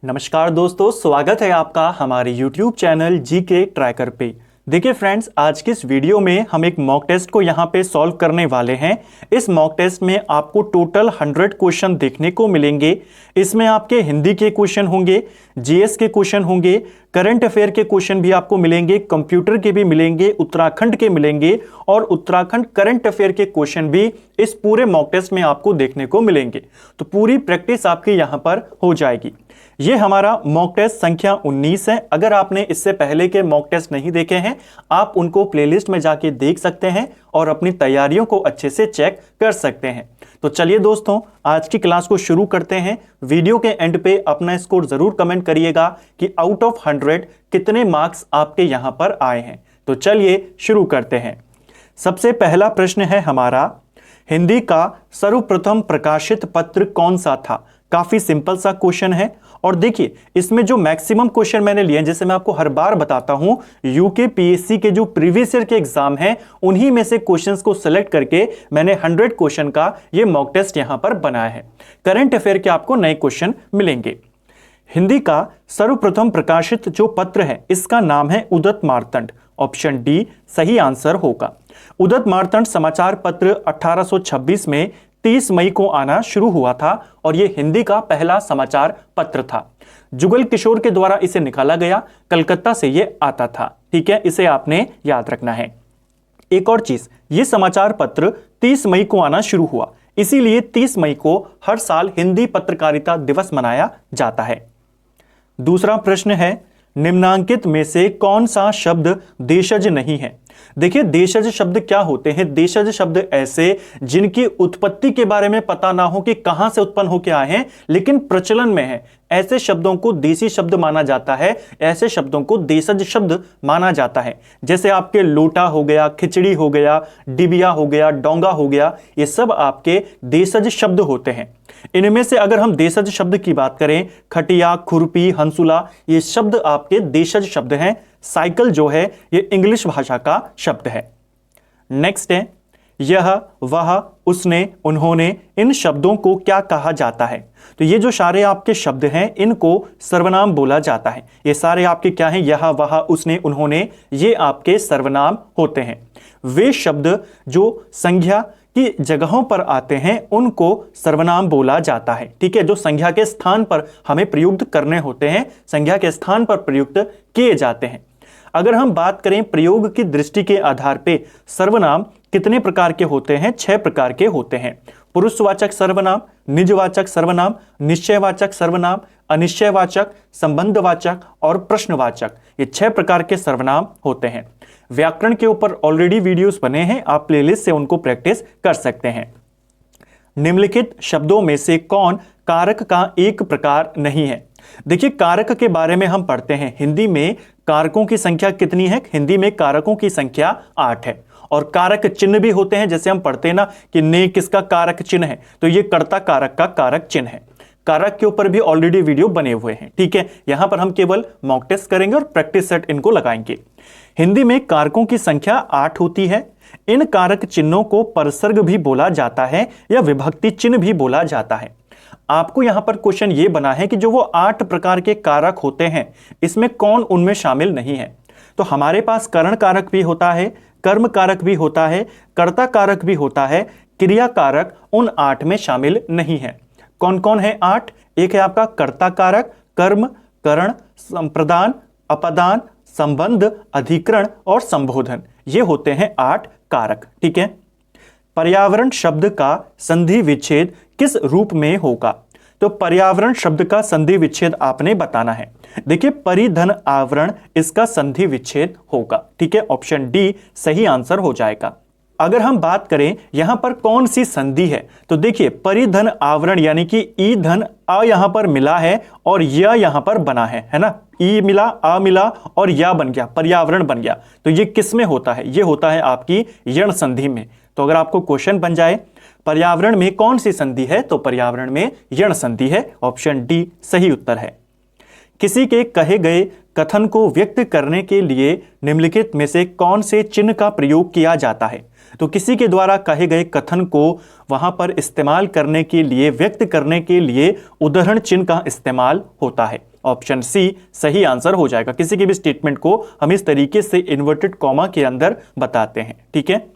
नमस्कार दोस्तों, स्वागत है आपका हमारे YouTube चैनल जीके ट्रैकर पे। देखिए फ्रेंड्स, आज की इस वीडियो में हम एक मॉक टेस्ट को यहाँ पे सॉल्व करने वाले हैं। इस मॉक टेस्ट में आपको टोटल 100 क्वेश्चन देखने को मिलेंगे। इसमें आपके हिंदी के क्वेश्चन होंगे, जीएस के क्वेश्चन होंगे, करंट अफेयर के क्वेश्चन भी आपको मिलेंगे, कंप्यूटर के भी मिलेंगे, उत्तराखंड के मिलेंगे और उत्तराखंड करंट अफेयर के क्वेश्चन भी इस पूरे मॉक टेस्ट में आपको देखने को मिलेंगे। तो पूरी प्रैक्टिस आपकी यहाँ पर हो जाएगी। ये हमारा मॉक टेस्ट संख्या 19 है। अगर आपने इससे पहले के मॉक टेस्ट नहीं देखे हैं, आप उनको प्लेलिस्ट में जाके देख सकते हैं और अपनी तैयारियों को अच्छे से चेक कर सकते हैं। तो चलिए दोस्तों, आज की क्लास को शुरू करते हैं। वीडियो के एंड पे अपना स्कोर जरूर कमेंट करिएगा कि आउट ऑफ 100 कितने मार्क्स आपके यहां पर आए हैं। तो चलिए शुरू करते हैं। सबसे पहला प्रश्न है हमारा, हिंदी का सर्वप्रथम प्रकाशित पत्र कौन सा था? काफी सिंपल सा क्वेश्चन है। और देखिए, इसमें जो मैक्सिमम क्वेश्चन मैंने लिए हैं, जैसे मैं आपको हर बार बताता हूं, यूकेपीएससी के जो प्रीवियस ईयर के एग्जाम हैं, उन्हीं में से क्वेश्चंस को सिलेक्ट करके मैंने 100 क्वेश्चन का ये मॉक टेस्ट यहां पर बनाया है। करंट अफेयर के आपको नए क्वेश्चन मिलेंगे। हिंदी का सर्वप्रथम प्रकाशित जो पत्र है, इसका नाम है उदत मार्तंड। ऑप्शन डी सही आंसर होगा। उदत मार्तंड समाचार पत्र 1826 में 30 मई को आना शुरू हुआ था और यह हिंदी का पहला समाचार पत्र था। जुगल किशोर के द्वारा इसे निकाला गया, कलकत्ता से यह आता था। ठीक है, इसे आपने याद रखना है। एक और चीज, यह समाचार पत्र 30 मई को आना शुरू हुआ, इसीलिए 30 मई को हर साल हिंदी पत्रकारिता दिवस मनाया जाता है। दूसरा प्रश्न है, निम्नांकित में से कौन सा शब्द देशज नहीं है? देखिए, देशज शब्द क्या होते हैं? देशज शब्द ऐसे जिनकी उत्पत्ति के बारे में पता ना हो कि कहां से उत्पन्न होकर आए हैं, लेकिन प्रचलन में है, ऐसे शब्दों को देसी शब्द माना जाता है। ऐसे शब्दों को देशज शब्द माना जाता है। जैसे आपके लोटा हो गया, खिचड़ी हो गया, डिबिया हो गया, डोंगा हो गया, ये सब आपके देशज शब्द होते हैं। इनमें से अगर हम देशज शब्द की बात करें, खटिया, खुरपी, हंसुला, ये शब्द आपके देशज शब्द हैं। साइकिल जो है ये इंग्लिश भाषा का शब्द है। नेक्स्ट है, यह, वह, उसने, उन्होंने, इन शब्दों को क्या कहा जाता है? तो ये जो सारे आपके शब्द हैं, इनको सर्वनाम बोला जाता है। ये सारे आपके क्या हैं? यह, वह, उसने, उन्होंने, ये आपके सर्वनाम होते हैं। वे शब्द जो संज्ञा की जगहों पर आते हैं, उनको सर्वनाम बोला जाता है। ठीक है, जो संज्ञा के स्थान पर हमें प्रयुक्त करने होते हैं, संज्ञा के स्थान पर प्रयुक्त किए जाते हैं। अगर हम बात करें प्रयोग की दृष्टि के आधार पे, सर्वनाम कितने प्रकार के होते हैं? 6 प्रकार के होते हैं। पुरुषवाचक सर्वनाम, निजवाचक सर्वनाम, निश्चयवाचक सर्वनाम, अनिश्चयवाचक, संबंधवाचक और प्रश्नवाचक, ये 6 प्रकार के सर्वनाम होते हैं। व्याकरण के ऊपर ऑलरेडी वीडियोस बने हैं, आप प्लेलिस्ट से उनको प्रैक्टिस कर सकते हैं। निम्नलिखित शब्दों में से कौन कारक का एक प्रकार नहीं है? देखिए, कारक के बारे में हम पढ़ते हैं। हिंदी में कारकों की संख्या कितनी है? हिंदी में कारकों की संख्या 8 है। और कारक चिन्ह भी होते हैं, जैसे हम पढ़ते हैं ना कि ने किसका कारक चिन्ह है, तो ये कर्ता कारक का कारक चिन्ह है। कारक के ऊपर भी ऑलरेडी वीडियो बने हुए हैं। ठीक है, यहां पर हम केवल मॉक टेस्ट करेंगे और प्रैक्टिस सेट इनको लगाएंगे। हिंदी में कारकों की संख्या 8 होती है। इन कारक चिन्हों को परसर्ग भी बोला जाता है या विभक्ति चिन्ह भी बोला जाता है। आपको यहां पर क्वेश्चन ये बना है कि जो वो 8 प्रकार के कारक होते हैं, इसमें कौन उनमें शामिल नहीं है? तो हमारे पास करण कारक भी होता है, कर्म कारक भी होता है, कर्ता कारक भी होता है, क्रिया कारक उन 8 में शामिल नहीं है। कौन कौन है 8? एक है आपका कर्ता कारक, कर्म, करण, संप्रदान, अपदान, संबंध, अधिकरण और संबोधन, ये होते हैं 8 कारक। ठीक है। पर्यावरण शब्द का संधि विच्छेद किस रूप में होगा? तो पर्यावरण शब्द का संधि विच्छेद आपने बताना है। देखिए, परिधन आवरण इसका संधि विच्छेद होगा। ठीक है, ऑप्शन डी सही आंसर हो जाएगा। अगर हम बात करें यहां पर कौन सी संधि है, तो देखिए, परिधन आवरण यानी कि ईधन आ यहां पर मिला है और या यहां पर बना है ना? ई मिला, आ मिला और या बन गया, पर्यावरण बन गया। तो ये किस में होता है? ये होता है आपकी यण संधि में। तो अगर आपको क्वेश्चन बन जाए पर्यावरण में कौन सी संधि है, तो पर्यावरण में यण संधि है। ऑप्शन डी सही उत्तर है। किसी के कहे गए कथन को व्यक्त करने के लिए निम्नलिखित में से कौन से चिन्ह का प्रयोग किया जाता है? तो किसी के द्वारा कहे गए कथन को वहां पर इस्तेमाल करने के लिए, व्यक्त करने के लिए उदाहरण चिन्ह का इस्तेमाल होता है। ऑप्शन सी सही आंसर हो जाएगा। किसी की भी स्टेटमेंट को हम इस तरीके से इन्वर्टेड कॉमा के अंदर बताते हैं, ठीक है।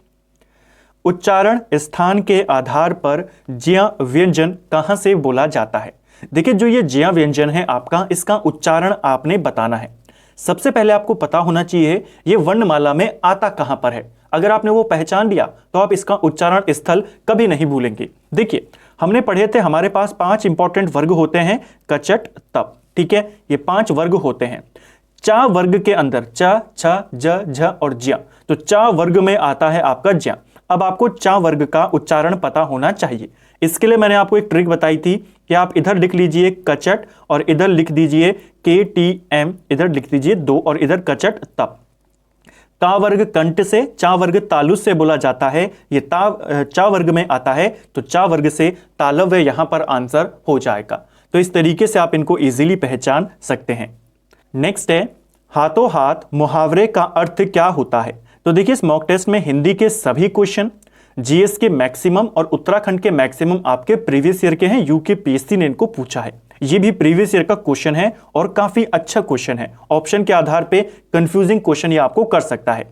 उच्चारण स्थान के आधार पर ज्या व्यंजन कहां से बोला जाता है। देखिए जो ये ज्या व्यंजन है आपका, इसका उच्चारण आपने बताना है। सबसे पहले आपको पता होना चाहिए ये वर्णमाला में आता कहां पर है। अगर आपने वो पहचान लिया तो आप इसका उच्चारण स्थल कभी नहीं भूलेंगे। देखिए हमने पढ़े थे हमारे पास 5 इंपॉर्टेंट वर्ग होते हैं, कचट तप, ठीक है। ये 5 वर्ग होते हैं। चा वर्ग के अंदर च, छ, ज, झ और ज्या, तो चा वर्ग में आता है आपका ज्या। अब आपको चा वर्ग का उच्चारण पता होना चाहिए। इसके लिए मैंने आपको एक ट्रिक बताई थी कि आप इधर लिख लीजिए कचट और इधर लिख दीजिए KTM, इधर लिख दीजिए 2 और इधर कचट तप। का वर्ग कंठ से, चा वर्ग तालुस से बोला जाता है। ये चा वर्ग में आता है तो चा वर्ग से तालव्य यहां पर आंसर हो जाएगा। तो इस तरीके से आप इनको इजीली पहचान सकते हैं। नेक्स्ट है हाथों हाथ मुहावरे का अर्थ क्या होता है। तो देखिए इस मॉक टेस्ट में हिंदी के सभी क्वेश्चन, जीएस के मैक्सिमम और उत्तराखंड के मैक्सिमम आपके प्रीवियस ईयर के हैं। यूकेपीएससी ने इनको पूछा है। ये भी प्रीवियस ईयर का क्वेश्चन है और काफी अच्छा क्वेश्चन है। ऑप्शन के आधार पे कंफ्यूजिंग क्वेश्चन ये आपको कर सकता है।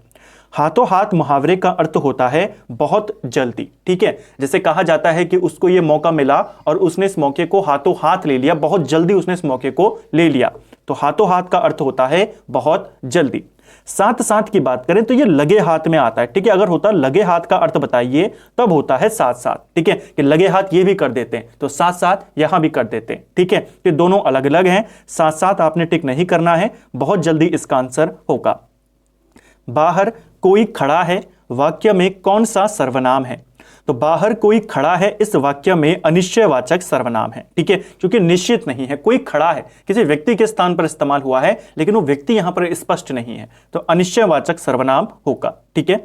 हाथों हाथ मुहावरे का अर्थ होता है बहुत जल्दी, ठीक है। जैसे कहा जाता है कि उसको ये मौका मिला और उसने इस मौके को हाथों हाथ ले लिया, बहुत जल्दी उसने इस मौके को ले लिया। तो हाथों हाथ का अर्थ होता है बहुत जल्दी। साथ साथ की बात करें तो ये लगे हाथ में आता है, ठीक है। अगर होता लगे हाथ का अर्थ बताइए तब होता है साथ साथ, ठीक है, कि लगे हाथ ये भी कर देते हैं तो साथ साथ यहां भी कर देते हैं, ठीक है। ये दोनों अलग अलग हैं, साथ साथ आपने टिक नहीं करना है, बहुत जल्दी इसका आंसर होगा। बाहर कोई खड़ा है वाक्य में कौन सा सर्वनाम है। तो बाहर कोई खड़ा है इस वाक्य में अनिश्चयवाचक सर्वनाम है, ठीक है, क्योंकि निश्चित नहीं है। कोई खड़ा है किसी व्यक्ति के स्थान पर इस्तेमाल हुआ है लेकिन वो व्यक्ति यहां पर स्पष्ट नहीं है, तो अनिश्चयवाचक सर्वनाम होगा, ठीक है।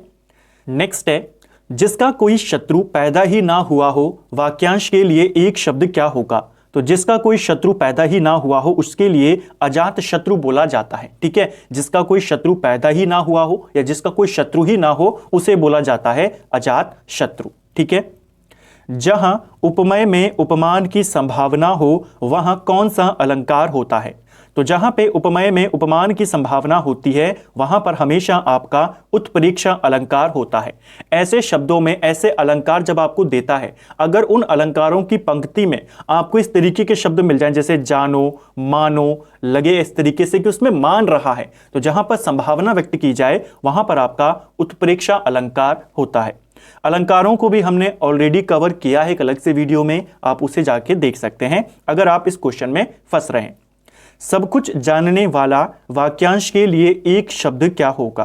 नेक्स्ट है जिसका कोई शत्रु पैदा ही ना हुआ हो, वाक्यांश के लिए एक शब्द क्या होगा। तो जिसका कोई शत्रु पैदा ही ना हुआ हो उसके लिए अजात शत्रु बोला जाता है, ठीक है। जिसका कोई शत्रु पैदा ही ना हुआ हो या जिसका कोई शत्रु ही ना हो उसे बोला जाता है अजात शत्रु, ठीक है। जहां उपमेय में उपमान की संभावना हो वहां कौन सा अलंकार होता है। तो जहां पे उपमेय में उपमान की संभावना होती है वहां पर हमेशा आपका उत्प्रेक्षा अलंकार होता है। ऐसे शब्दों में ऐसे अलंकार जब आपको देता है, अगर उन अलंकारों की पंक्ति में आपको इस तरीके के शब्द मिल जाएं जैसे जानो, मानो, लगे, इस तरीके से कि उसमें मान रहा है, तो जहां पर संभावना व्यक्त की जाए वहां पर आपका उत्प्रेक्षा अलंकार होता है। अलंकारों को भी हमने ऑलरेडी कवर किया है एक अलग से वीडियो में, आप उसे जाके देख सकते हैं अगर आप इस क्वेश्चन में फंस रहे हैं। सब कुछ जानने वाला वाक्यांश के लिए एक शब्द क्या होगा।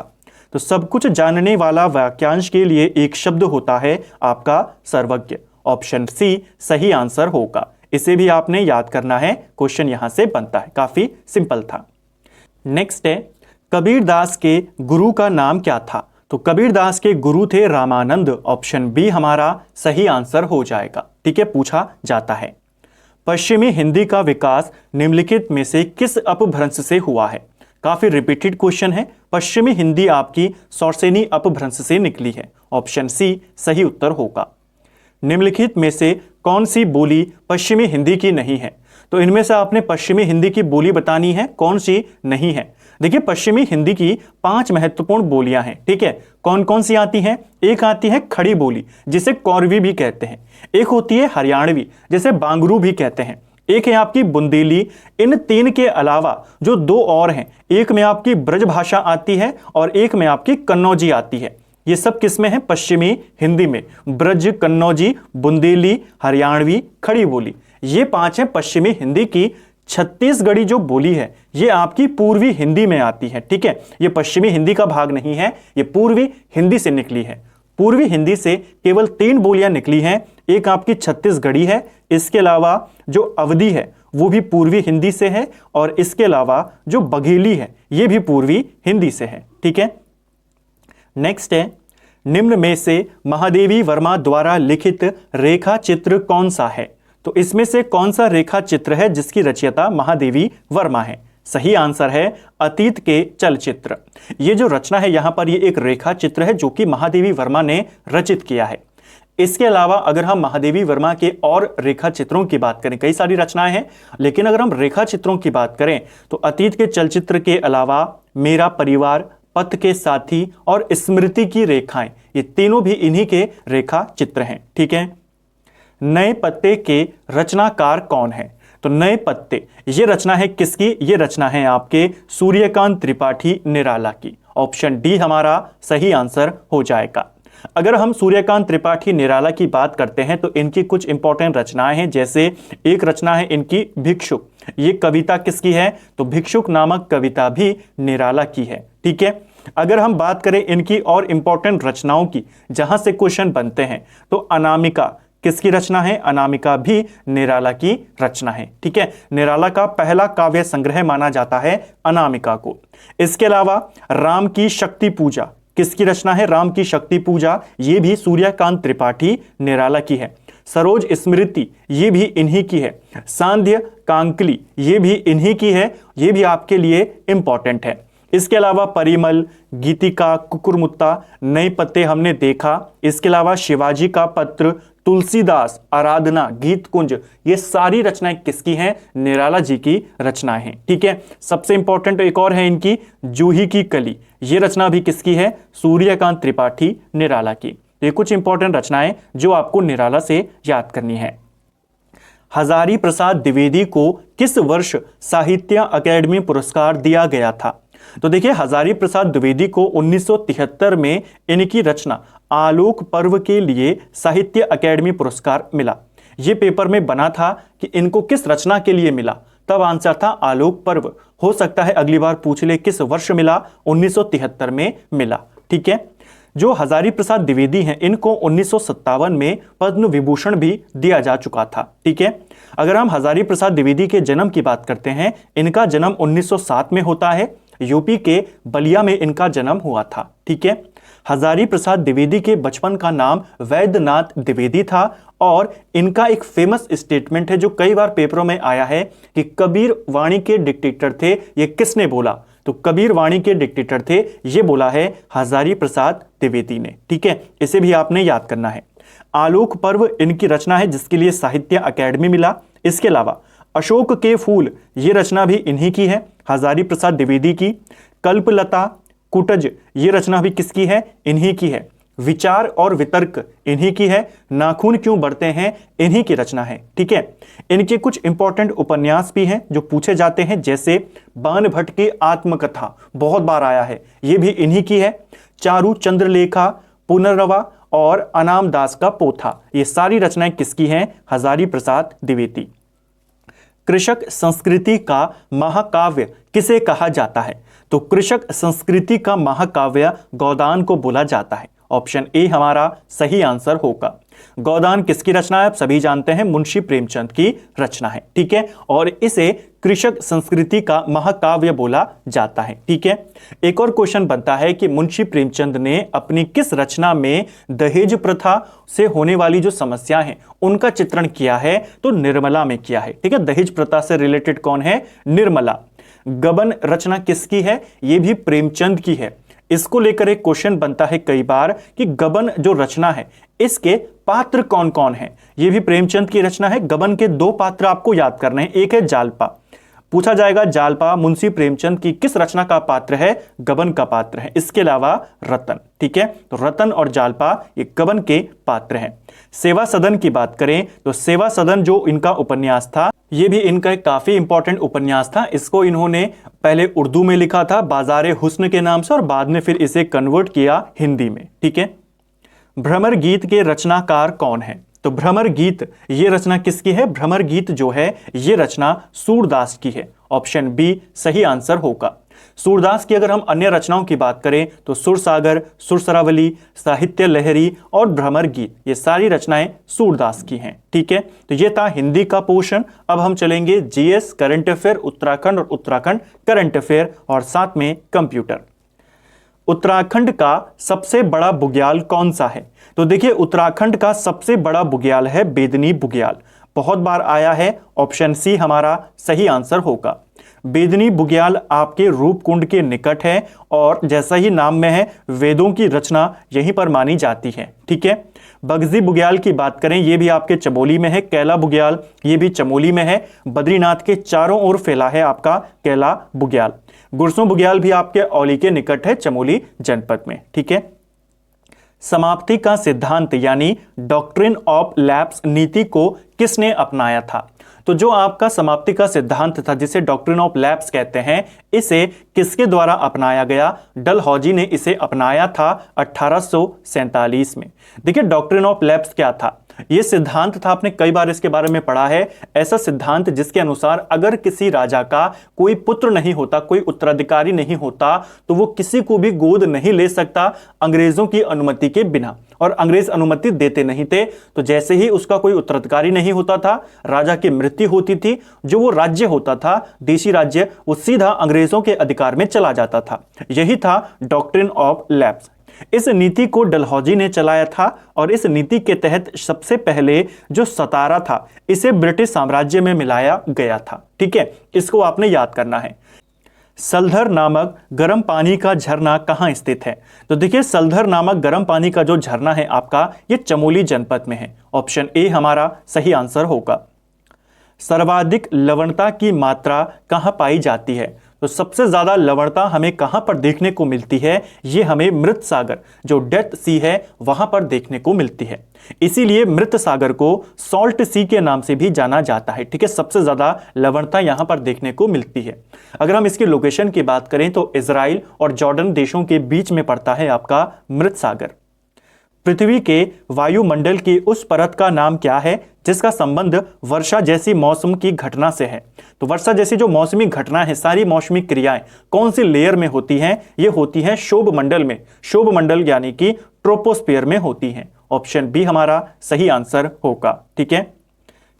तो सब कुछ जानने वाला वाक्यांश के लिए एक शब्द होता है आपका सर्वज्ञ। ऑप्शन सी सही आंसर होगा। इसे भी आपने याद करना है, क्वेश्चन यहां से बनता है, काफी सिंपल था। नेक्स्ट है कबीरदास के गुरु का नाम क्या था। तो कबीरदास के गुरु थे रामानंद। ऑप्शन बी हमारा सही आंसर हो जाएगा, ठीक है, पूछा जाता है। पश्चिमी हिंदी का विकास निम्नलिखित में से किस अपभ्रंश से हुआ है। काफी रिपीटेड क्वेश्चन है। पश्चिमी हिंदी आपकी सौरसेनी अपभ्रंश से निकली है। ऑप्शन सी सही उत्तर होगा। निम्नलिखित में से कौन सी बोली पश्चिमी हिंदी की नहीं है। तो इनमें से आपने पश्चिमी हिंदी की बोली बतानी है, कौन सी नहीं है। देखिए पश्चिमी हिंदी की 5 महत्वपूर्ण बोलियां हैं, ठीक है। कौन कौन सी आती हैं। एक आती है खड़ी बोली जिसे कौरवी भी कहते हैं। एक होती है हरियाणवी जिसे बांगरू भी कहते हैं। एक है आपकी बुंदेली। इन 3 के अलावा जो 2 और हैं, एक में आपकी ब्रज भाषा आती है और एक में आपकी कन्नौजी आती है। ये सब किसमें है, पश्चिमी हिंदी में। ब्रज, कन्नौजी, बुंदेली, हरियाणवी, खड़ी बोली, ये 5 हैं पश्चिमी हिंदी की। छत्तीसगढ़ी जो बोली है ये आपकी पूर्वी हिंदी में आती है, ठीक है। ये पश्चिमी हिंदी का भाग नहीं है, ये पूर्वी हिंदी से निकली है। पूर्वी हिंदी से केवल 3 बोलियां निकली हैं। एक आपकी छत्तीसगढ़ी है, इसके अलावा जो अवधी है वो भी पूर्वी हिंदी से है, और इसके अलावा जो बघेली है ये भी पूर्वी हिंदी से है, ठीक है। नेक्स्ट है निम्न में से महादेवी वर्मा द्वारा लिखित रेखा चित्र कौन सा है। तो इसमें से कौन सा रेखा चित्र है जिसकी रचयिता महादेवी वर्मा है। सही आंसर है अतीत के चलचित्र। ये जो रचना है यहां पर ये एक रेखा चित्र है जो कि महादेवी वर्मा ने रचित किया है। इसके अलावा अगर हम महादेवी वर्मा के और रेखा चित्रों की बात करें, कई सारी रचनाएं हैं, लेकिन अगर हम रेखा चित्रों की बात करें तो अतीत के चलचित्र के अलावा मेरा परिवार, पथ के साथी और स्मृति की रेखाएं, ये तीनों भी इन्हीं के रेखा चित्र हैं। ठीक है। नए पत्ते के रचनाकार कौन है? तो नए पत्ते ये रचना है किसकी? ये रचना है आपके सूर्यकांत त्रिपाठी निराला की। ऑप्शन डी हमारा सही आंसर हो जाएगा। अगर हम सूर्यकांत त्रिपाठी निराला की बात करते हैं तो इनकी कुछ इंपॉर्टेंट रचनाएं हैं, जैसे एक रचना है इनकी भिक्षुक। ये कविता किसकी है? तो भिक्षुक नामक कविता भी निराला की है। ठीक है। अगर हम बात करें इनकी और इंपॉर्टेंट रचनाओं की जहां से क्वेश्चन बनते हैं, तो अनामिका किसकी रचना है? अनामिका भी निराला की रचना है। ठीक है। निराला का पहला काव्य संग्रह माना जाता है अनामिका को। इसके अलावा राम की शक्ति पूजा किसकी रचना है? राम की शक्ति पूजा ये भी सूर्यकांत त्रिपाठी निराला की है। सरोज स्मृति ये भी इन्हीं की है। सांध्य कांकली ये भी इन्हीं की है, ये भी आपके लिए इंपॉर्टेंट है। इसके अलावा परिमल, गीतिका, कुकुरमुत्ता, नए पत्ते हमने देखा। इसके अलावा शिवाजी का पत्र, तुलसीदास, आराधना, गीत कुंज, ये सारी रचनाएं किसकी हैं? निराला जी की रचनाएं हैं। ठीक है। सबसे इंपॉर्टेंट एक और है इनकी जूही की कली, ये रचना भी किसकी है? सूर्यकांत त्रिपाठी निराला की। ये कुछ इंपॉर्टेंट रचनाएं जो आपको निराला से याद करनी है। हजारी प्रसाद द्विवेदी को किस वर्ष साहित्य अकेडमी पुरस्कार दिया गया था? तो देखिए, हजारी प्रसाद द्विवेदी को 1973 में इनकी रचना आलोक पर्व के लिए साहित्य अकेडमी पुरस्कार मिला। यह पेपर में बना था कि इनको किस रचना के लिए मिला, तब आंसर था आलोक पर्व। हो सकता है अगली बार पूछ ले किस वर्ष मिला, 1973 में मिला। ठीक है। जो हजारी प्रसाद द्विवेदी हैं, इनको 1957 में पद्म विभूषण भी दिया जा चुका था। ठीक है। अगर हम हजारी प्रसाद द्विवेदी के जन्म की बात करते हैं, इनका जन्म 1907 में होता है। यूपी के बलिया में इनका जन्म हुआ था। ठीक है। हजारी प्रसाद द्विवेदी के बचपन का नाम वैद्यनाथ द्विवेदी था और इनका एक फेमस स्टेटमेंट है जो कई बार पेपरों में आया है कि कबीर वाणी के डिक्टेटर थे। ये किसने बोला? तो कबीर वाणी के डिक्टेटर थे, ये बोला है हजारी प्रसाद द्विवेदी ने। ठीक है। इसे भी आपने याद करना है। आलोक पर्व इनकी रचना है जिसके लिए साहित्य अकेडमी मिला। इसके अलावा अशोक के फूल ये रचना भी इन्हीं की है, हजारी प्रसाद द्विवेदी की। कल्पलता, कुटज ये रचना भी किसकी है? इन्हीं की है। विचार और वितर्क इन्हीं की है। नाखून क्यों बढ़ते हैं इन्हीं की रचना है। ठीक है। इनके कुछ इंपॉर्टेंट उपन्यास भी हैं जो पूछे जाते हैं, जैसे बाण भट्ट की आत्मकथा बहुत बार आया है, ये भी इन्हीं की है। चारू चंद्रलेखा, पुनर्रवा और अनाम दास का पोथा, ये सारी रचनाएं किसकी हैं? हजारी प्रसाद द्विवेदी। कृषक संस्कृति का महाकाव्य किसे कहा जाता है? तो कृषक संस्कृति का महाकाव्य गोदान को बोला जाता है। ऑप्शन ए हमारा सही आंसर होगा। गोदान किसकी रचना है? आप सभी जानते हैं, मुंशी प्रेमचंद की रचना है। ठीक है। और इसे कृषक संस्कृति का महाकाव्य बोला जाता है। ठीक है। एक और क्वेश्चन बनता है कि मुंशी प्रेमचंद ने अपनी किस रचना में दहेज प्रथा से होने वाली जो समस्या है उनका चित्रण किया है? तो निर्मला में किया है। ठीक है। दहेज प्रथा से रिलेटेड कौन है? निर्मला। गबन रचना किसकी है? यह भी प्रेमचंद की है। इसको लेकर एक क्वेश्चन बनता है कई बार कि गबन जो रचना है इसके पात्र कौन कौन है? यह भी प्रेमचंद की रचना है। गबन के दो पात्र आपको याद करने हैं। एक है जालपा, पूछा जाएगा जालपा मुंशी प्रेमचंद की किस रचना का पात्र है? गबन का पात्र है। इसके अलावा रतन। ठीक है। तो रतन और जालपा ये गबन के पात्र हैं। सेवा सदन की बात करें तो सेवा सदन जो इनका उपन्यास था, ये भी इनका एक काफी इंपॉर्टेंट उपन्यास था। इसको इन्होंने पहले उर्दू में लिखा था बाजारे हुस्न के नाम से, और बाद में फिर इसे कन्वर्ट किया हिंदी में। ठीक है। भ्रमर गीत के रचनाकार कौन है? तो भ्रमर गीत ये रचना किसकी है? भ्रमर गीत जो है ये रचना सूरदास की है। ऑप्शन बी सही आंसर होगा। सूरदास की अगर हम अन्य रचनाओं की बात करें तो सुरसागर, सुरसरावली, साहित्य लहरी और भ्रमर गीत, ये सारी रचनाएं सूरदास की हैं। ठीक है। तो ये था हिंदी का पोर्शन। अब हम चलेंगे जीएस, करंट अफेयर उत्तराखंड और उत्तराखंड करंट अफेयर और साथ में कंप्यूटर। उत्तराखंड का सबसे बड़ा बुग्याल कौन सा है? तो देखिए, उत्तराखंड का सबसे बड़ा बुग्याल है बेदनी बुग्याल। बहुत बार आया है। ऑप्शन सी हमारा सही आंसर होगा। बेदनी बुग्याल आपके रूपकुंड के निकट है और जैसा ही नाम में है वेदों की रचना यहीं पर मानी जाती है। ठीक है। बगजी बुग्याल की बात करें, ये भी आपके चमोली में है। कैला बुग्याल ये भी चमोली में है। बद्रीनाथ के चारों ओर फैला है आपका कैला बुग्याल। गुरसों बुग्याल भी आपके औली के निकट है, चमोली जनपद में। ठीक है। समाप्ति का सिद्धांत यानी डॉक्ट्रिन ऑफ लैप्स नीति को किसने अपनाया था? तो जो आपका समाप्ति का सिद्धांत था, जिसे डॉक्ट्रिन ऑफ लैप्स कहते हैं, इसे किसके द्वारा अपनाया गया? डलहौजी ने इसे अपनाया था 1847 में। देखिए, डॉक्ट्रिन ऑफ लैप्स क्या था? यह सिद्धांत था, आपने कई बार इसके बारे में पढ़ा है, ऐसा सिद्धांत जिसके अनुसार अगर किसी राजा का कोई पुत्र नहीं होता, कोई उत्तराधिकारी नहीं होता, तो वो किसी को भी गोद नहीं ले सकता अंग्रेजों की अनुमति के बिना। और अंग्रेज अनुमति देते नहीं थे, तो जैसे ही उसका कोई उत्तराधिकारी नहीं होता था, राजा की मृत्यु होती थी, जो वो राज्य होता था, देशी राज्य, वो सीधा अंग्रेजों के अधिकार में चला जाता था। यही था डॉक्ट्रिन ऑफ लैप्स। इस नीति को डलहौजी ने चलाया था और इस नीति के तहत सबसे पहले जो सतारा था, इसे ब्रिटिश साम्राज्य में मिलाया गया था। ठीक है, इसको आपने याद करना है। सलधर नामक गर्म पानी का झरना कहां स्थित है? तो देखिए, सलधर नामक गर्म पानी का जो झरना है आपका, ये चमोली जनपद में है। ऑप्शन ए हमारा सही आंसर होगा। सर्वाधिक लवणता की मात्रा कहां पाई जाती है? तो सबसे ज्यादा लवणता हमें कहां पर देखने को मिलती है? ये हमें मृत सागर, जो डेथ सी है, वहां पर देखने को मिलती है। इसीलिए मृत सागर को सॉल्ट सी के नाम से भी जाना जाता है। ठीक है, सबसे ज्यादा लवणता यहां पर देखने को मिलती है। अगर हम इसकी लोकेशन की बात करें तो इजराइल और जॉर्डन देशों के बीच में पड़ता है आपका मृत सागर। पृथ्वी के वायुमंडल की उस परत का नाम क्या है जिसका संबंध वर्षा जैसी मौसम की घटना से है? तो वर्षा जैसी जो मौसमी घटना है, सारी मौसमी क्रियाएं कौन सी लेयर में होती हैं? ये होती हैं शोभ मंडल में। शोभ मंडल यानी कि ट्रोपोस्फियर में होती हैं। ऑप्शन बी हमारा सही आंसर होगा। ठीक है।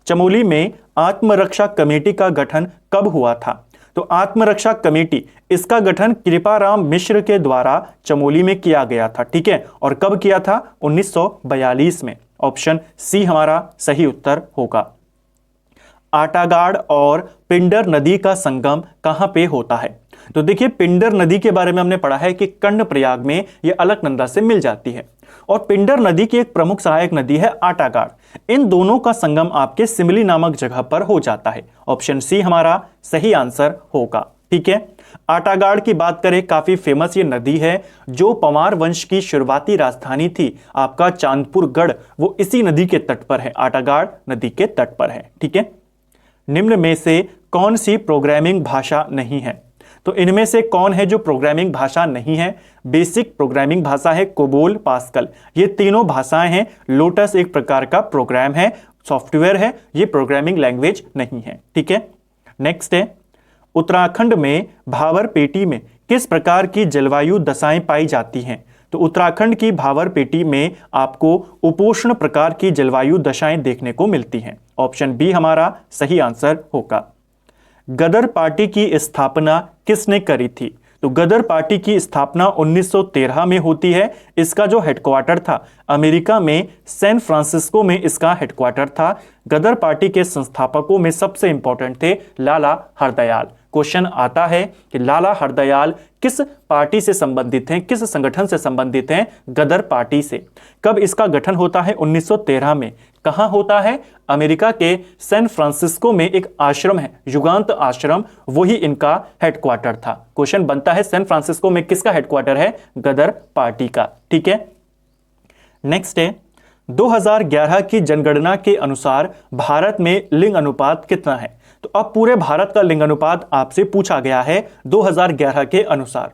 चमोली में आत्मरक्षा कमेटी का गठन कब हुआ था? तो आत्मरक्षा कमेटी, इसका गठन कृपाराम मिश्र के द्वारा चमोली में किया गया था। ठीक है, और कब किया था? 1942 में। ऑप्शन सी हमारा सही उत्तर होगा। आटागाड़ और पिंडर नदी का संगम कहां पे होता है? तो देखिए, पिंडर नदी के बारे में हमने पढ़ा है कि कर्णप्रयाग में यह अलकनंदा से मिल जाती है और पिंडर नदी की एक प्रमुख सहायक नदी है आटागाड़। इन दोनों का संगम आपके सिमली नामक जगह पर हो जाता है। ऑप्शन सी हमारा सही आंसर होगा। ठीक है। आटागाड़ की बात करें, काफी फेमस ये नदी है। जो पवार वंश की शुरुआती राजधानी थी आपका चांदपुर गढ़, वो इसी नदी के तट पर है, आटागाड़ नदी के तट पर है। ठीक है। निम्न में से कौन सी प्रोग्रामिंग भाषा नहीं है? तो इनमें से कौन है जो प्रोग्रामिंग भाषा नहीं है? बेसिक प्रोग्रामिंग भाषा है कोबोल, पास्कल, ये तीनों भाषाएं हैं। लोटस एक प्रकार का प्रोग्राम है, सॉफ्टवेयर है, ये प्रोग्रामिंग लैंग्वेज नहीं है। ठीक है। नेक्स्ट है, उत्तराखंड में भावर पेटी में किस प्रकार की जलवायु दशाएं पाई जाती हैं? तो उत्तराखंड की भावर पेटी में आपको उपोष्ण प्रकार की जलवायु दशाएं देखने को मिलती हैं। ऑप्शन बी हमारा सही आंसर होगा। गदर पार्टी की स्थापना किसने करी थी? तो गदर पार्टी की स्थापना 1913 में होती है। इसका जो हेडक्वार्टर था अमेरिका में सैन फ्रांसिस्को में इसका हेडक्वार्टर था। गदर पार्टी के संस्थापकों में सबसे इंपॉर्टेंट थे लाला हरदयाल। क्वेश्चन आता है कि लाला हरदयाल किस पार्टी से संबंधित हैं, किस संगठन से संबंधित हैं? गदर पार्टी से। कब इसका गठन होता है? 1913 में। कहां होता है? अमेरिका के सैन फ्रांसिस्को में एक आश्रम है, युगांत आश्रम, वही इनका हेडक्वार्टर था। क्वेश्चन बनता है सैन फ्रांसिस्को में किसका हेडक्वार्टर है? गदर पार्टी का। ठीक है। नेक्स्ट है, 2011 की जनगणना के अनुसार भारत में लिंग अनुपात कितना है? तो अब पूरे भारत का लिंग अनुपात आपसे पूछा गया है 2011 के अनुसार।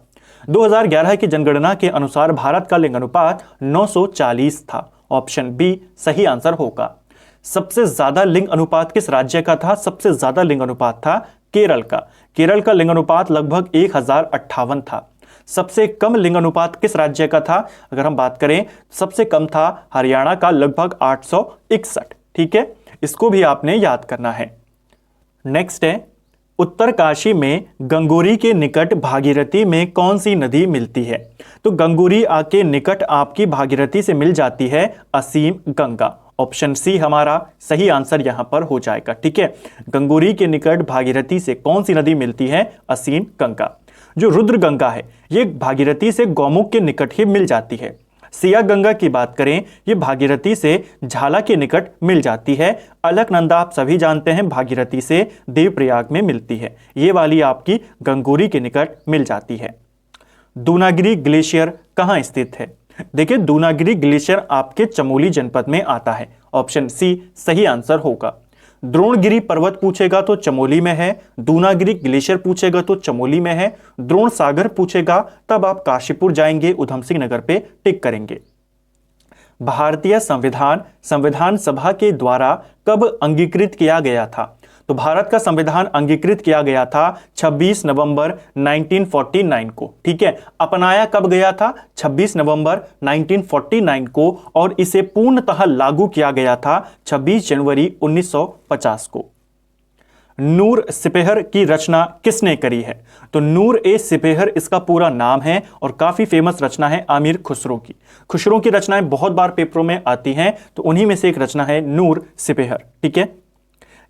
2011 की जनगणना के अनुसार भारत का लिंग अनुपात 940 था। ऑप्शन बी सही आंसर होगा। सबसे ज्यादा लिंग अनुपात किस राज्य का था? सबसे ज्यादा लिंग अनुपात था केरल का। केरल का लिंग अनुपात लगभग 1058 था। सबसे कम लिंग अनुपात किस राज्य का था? अगर हम बात करें, सबसे कम था हरियाणा का, लगभग 861। ठीक है, इसको भी आपने याद करना है। नेक्स्ट है, उत्तरकाशी में गंगोरी के निकट भागीरथी में कौन सी नदी मिलती है? तो गंगोरी के निकट आपकी भागीरथी से मिल जाती है असीम गंगा। ऑप्शन सी हमारा सही आंसर यहां पर हो जाएगा। ठीक है, गंगोरी के निकट भागीरथी से कौन सी नदी मिलती है? असीन गंगा। जो रुद्र गंगा है ये भागीरथी से गौमुख के निकट ही मिल जाती है। सिया गंगा की बात करें, ये भागीरथी से झाला के निकट मिल जाती है। अलकनंदा आप सभी जानते हैं भागीरथी से देवप्रयाग में मिलती है। ये वाली आपकी गंगोरी के निकट मिल जाती है। दूनागिरी ग्लेशियर कहां स्थित है? देखिए, दूनागिरी ग्लेशियर आपके चमोली जनपद में आता है। ऑप्शन सी सही आंसर होगा। द्रोणगिरी पर्वत पूछेगा तो चमोली में है, दूनागिरी ग्लेशियर पूछेगा तो चमोली में है, द्रोण सागर पूछेगा तब आप काशीपुर जाएंगे, उधम सिंह नगर पे टिक करेंगे। भारतीय संविधान सभा के द्वारा कब अंगीकृत किया गया था? तो भारत का संविधान अंगीकृत किया गया था 26 नवंबर 1949 को। ठीक है, अपनाया कब गया था? 26 नवंबर 1949 को, और इसे पूर्णतः लागू किया गया था 26 जनवरी 1950 को। नूर सिपेहर की रचना किसने करी है? तो नूर ए सिपेहर इसका पूरा नाम है और काफी फेमस रचना है आमिर खुसरो की। खुसरो की रचनाएं बहुत बार पेपरों में आती हैं, तो उन्हीं में से एक रचना है नूर सिपेहर। ठीक है,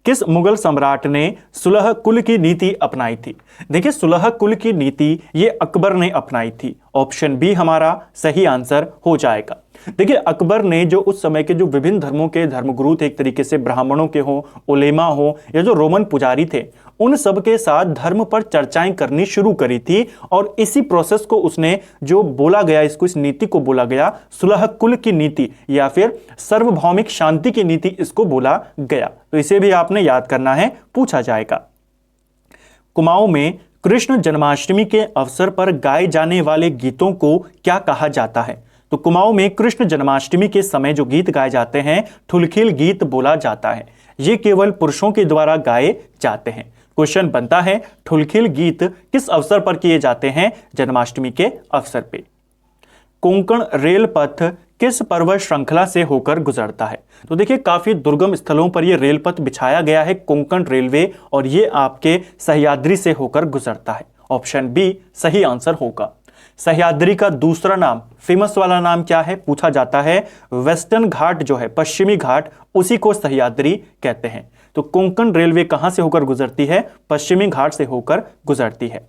किस मुगल सम्राट ने सुलह कुल की नीति अपनाई थी? देखिए, सुलह कुल की नीति ये अकबर ने अपनाई थी। ऑप्शन बी हमारा सही आंसर हो जाएगा। देखिए, अकबर ने जो उस समय के जो विभिन्न धर्मों के धर्मगुरु थे, एक तरीके से ब्राह्मणों के हो, उलेमा हो, या जो रोमन पुजारी थे, उन सब के साथ धर्म पर चर्चाएं करनी शुरू करी थी, और इसी प्रोसेस को उसने जो बोला गया, इसको इस नीति को बोला गया सुलह कुल की नीति या फिर सार्वभौमिक शांति की नीति इसको बोला गया। तो इसे भी आपने याद करना है, पूछा जाएगा। कुमाऊं में कृष्ण जन्माष्टमी के अवसर पर गाए जाने वाले गीतों को क्या कहा जाता है? तो कुमाऊं में कृष्ण जन्माष्टमी के समय जो गीत गाए जाते हैं ठुलखिल गीत बोला जाता है। ये केवल पुरुषों के द्वारा गाए जाते हैं। क्वेश्चन बनता है, ठुलखिल गीत किस अवसर पर किए जाते हैं? जन्माष्टमी के अवसर पे। कोंकण रेल पथ किस पर्वत श्रृंखला से होकर गुजरता है? तो देखिए, काफी दुर्गम स्थलों पर यह रेल पथ बिछाया गया है कोंकण रेलवे, और ये आपके सह्याद्री से होकर गुजरता है। ऑप्शन बी सही आंसर होगा। सह्याद्री का दूसरा नाम, फेमस वाला नाम क्या है? पूछा जाता है। वेस्टर्न घाट जो है, पश्चिमी घाट, उसी को सह्याद्री कहते हैं। तो कोंकण रेलवे कहां से होकर गुजरती है? पश्चिमी घाट से होकर गुजरती है।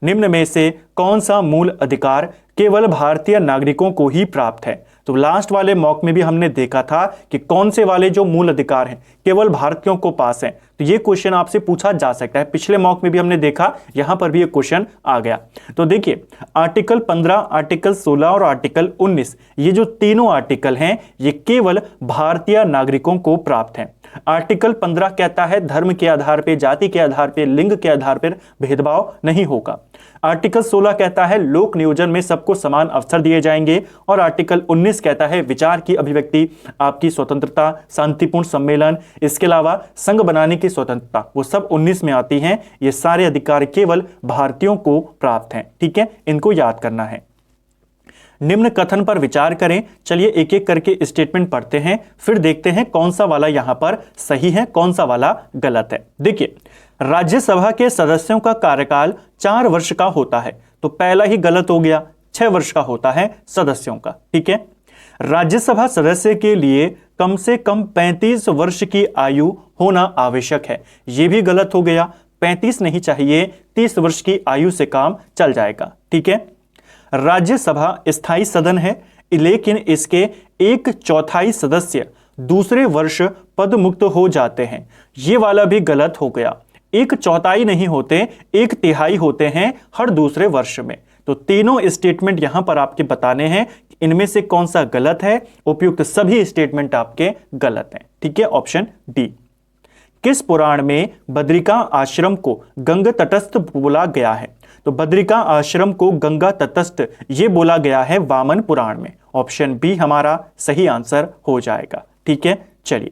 निम्न में से कौन सा मूल अधिकार केवल भारतीय नागरिकों को ही प्राप्त है? तो लास्ट वाले मॉक में भी हमने देखा था कि कौन से वाले जो मूल अधिकार हैं केवल भारतीयों को पास हैं। तो ये क्वेश्चन आपसे पूछा जा सकता है। पिछले मॉक में भी हमने देखा, यहां पर भी ये क्वेश्चन आ गया। तो देखिए, आर्टिकल 15, आर्टिकल 16 और आर्टिकल 19, ये जो तीनों आर्टिकल हैं ये केवल भारतीय नागरिकों को प्राप्त हैं। आर्टिकल 15 कहता है धर्म के आधार पर, जाति के आधार पर, लिंग के आधार पर भेदभाव नहीं होगा। आर्टिकल 16 कहता है लोक नियोजन में सबको समान अवसर दिए जाएंगे, और आर्टिकल 19 कहता है विचार की अभिव्यक्ति, आपकी स्वतंत्रता, शांतिपूर्ण सम्मेलन, इसके अलावा संघ बनाने की स्वतंत्रता, वो सब 19 में आती हैं। ये सारे अधिकार केवल भारतीयों को प्राप्त हैं। ठीक है, इनको याद करना है। निम्न कथन पर विचार करें। चलिए एक एक करके स्टेटमेंट पढ़ते हैं, फिर देखते हैं कौन सा वाला यहां पर सही है, कौन सा वाला गलत है। देखिए, राज्यसभा के सदस्यों का कार्यकाल 4 वर्ष का होता है, तो पहला ही गलत हो गया। 6 वर्ष का होता है सदस्यों का। ठीक है, राज्यसभा सदस्य के लिए कम से कम 35 वर्ष की आयु होना आवश्यक है। यह भी गलत हो गया, 35 नहीं चाहिए, 30 वर्ष की आयु से काम चल जाएगा। ठीक है, राज्यसभा स्थायी सदन है, लेकिन इसके 1/4 सदस्य दूसरे वर्ष पद मुक्त हो जाते हैं। यह वाला भी गलत हो गया। 1/4 नहीं होते, 1/3 होते हैं हर दूसरे वर्ष में। तो तीनों स्टेटमेंट यहां पर आपके बताने हैं, इनमें से कौन सा गलत है। उपयुक्त सभी स्टेटमेंट आपके गलत हैं। ठीक है, ऑप्शन डी। किस पुराण में बद्रिका आश्रम को गंगा तटस्थ बोला गया है? तो बद्रिका आश्रम को गंगा तटस्थ ये बोला गया है वामन पुराण में। ऑप्शन बी हमारा सही आंसर हो जाएगा। ठीक है, चलिए,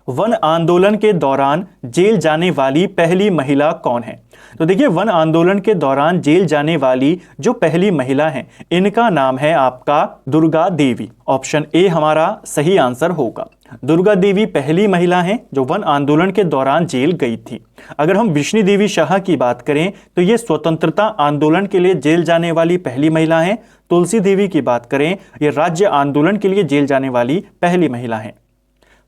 वन आंदोलन के दौरान जेल जाने वाली पहली महिला कौन है? तो देखिए, वन आंदोलन के दौरान जेल जाने वाली जो पहली महिला हैं, इनका नाम है आपका दुर्गा देवी। ऑप्शन ए हमारा सही आंसर होगा। दुर्गा देवी पहली महिला हैं जो वन आंदोलन के दौरान जेल गई थी। अगर हम विष्णु देवी शाह की बात करें तो ये स्वतंत्रता आंदोलन के लिए जेल जाने वाली पहली महिला हैं। तुलसी देवी की बात करें, ये राज्य आंदोलन के लिए जेल जाने वाली पहली महिला हैं।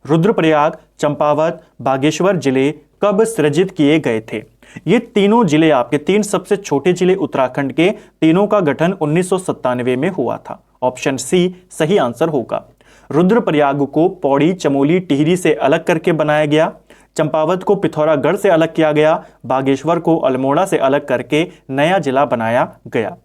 रुद्रप्रयाग, चंपावत, बागेश्वर जिले कब सृजित किए गए थे? ये तीनों जिले आपके, तीन सबसे छोटे जिले उत्तराखंड के, तीनों का गठन 1997 में हुआ था। ऑप्शन सी सही आंसर होगा। रुद्रप्रयाग को पौड़ी, चमोली, टिहरी से अलग करके बनाया गया। चंपावत को पिथौरागढ़ से अलग किया गया। बागेश्वर को अल्मोड़ा से अलग करके नया जिला बनाया गया।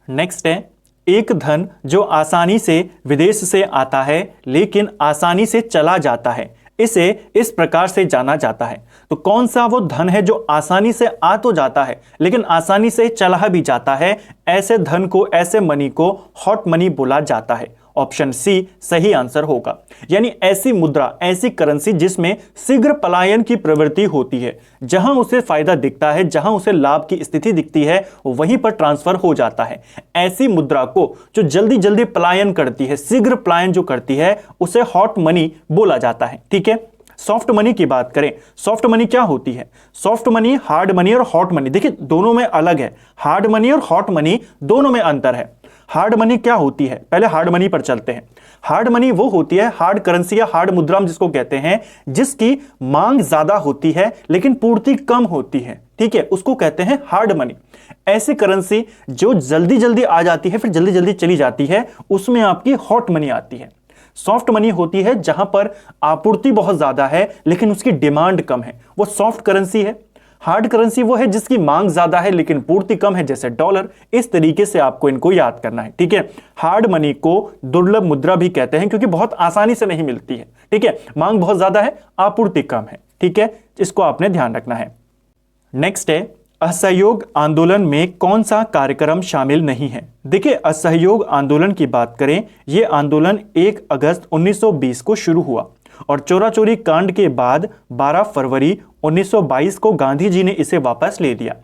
नेक्स्ट है, एक धन जो आसानी से विदेश से आता है लेकिन आसानी से चला जाता है, इसे इस प्रकार से जाना जाता है। तो कौन सा वो धन है जो आसानी से आ तो जाता है लेकिन आसानी से चला भी जाता है? ऐसे धन को, ऐसे मनी को हॉट मनी बोला जाता है। ऑप्शन सी सही आंसर होगा। यानी ऐसी मुद्रा, ऐसी करेंसी जिसमें शीघ्र पलायन की प्रवृत्ति होती है। जहां उसे फायदा दिखता है, जहां उसे लाभ की स्थिति दिखती है, वहीं पर ट्रांसफर हो जाता है। ऐसी मुद्रा को जो जल्दी जल्दी पलायन करती है, शीघ्र पलायन जो करती है, उसे हॉट मनी बोला जाता है। ठीक है। सॉफ्ट मनी की बात करें, सॉफ्ट मनी क्या होती है? सॉफ्ट मनी, हार्ड मनी और हॉट मनी, देखिए दोनों में अलग है। हार्ड मनी और हॉट मनी दोनों में अंतर है। हार्ड मनी क्या होती है? पहले हार्ड मनी पर चलते हैं। हार्ड मनी वो होती है, हार्ड करेंसी या हार्ड मुद्रा जिसको कहते हैं, जिसकी मांग ज्यादा होती है लेकिन पूर्ति कम होती है। ठीक है, उसको कहते हैं हार्ड मनी। ऐसी करेंसी जो जल्दी जल्दी आ जाती है फिर जल्दी जल्दी चली जाती है, उसमें आपकी हॉट मनी आती है। सॉफ्ट मनी होती है जहां पर आपूर्ति बहुत ज्यादा है लेकिन उसकी डिमांड कम है, वो सॉफ्ट करेंसी है। हार्ड करेंसी वो है जिसकी मांग ज्यादा है लेकिन पूर्ति कम है, जैसे डॉलर। इस तरीके से आपको इनको याद करना है। ठीक है। हार्ड मनी को दुर्लभ मुद्रा भी कहते हैं क्योंकि बहुत आसानी से नहीं मिलती है। ठीक है, मांग बहुत ज्यादा है, आपूर्ति कम है। ठीक है, इसको आपने ध्यान रखना है। नेक्स्ट है, असहयोग आंदोलन में कौन सा कार्यक्रम शामिल नहीं है? देखिए, असहयोग आंदोलन की बात करें, यह आंदोलन 1 अगस्त 1920 को शुरू हुआ और चोरा चोरी कांड के बाद 12 फरवरी 1922 को गांधी जी ने इसे वापस ले लिया।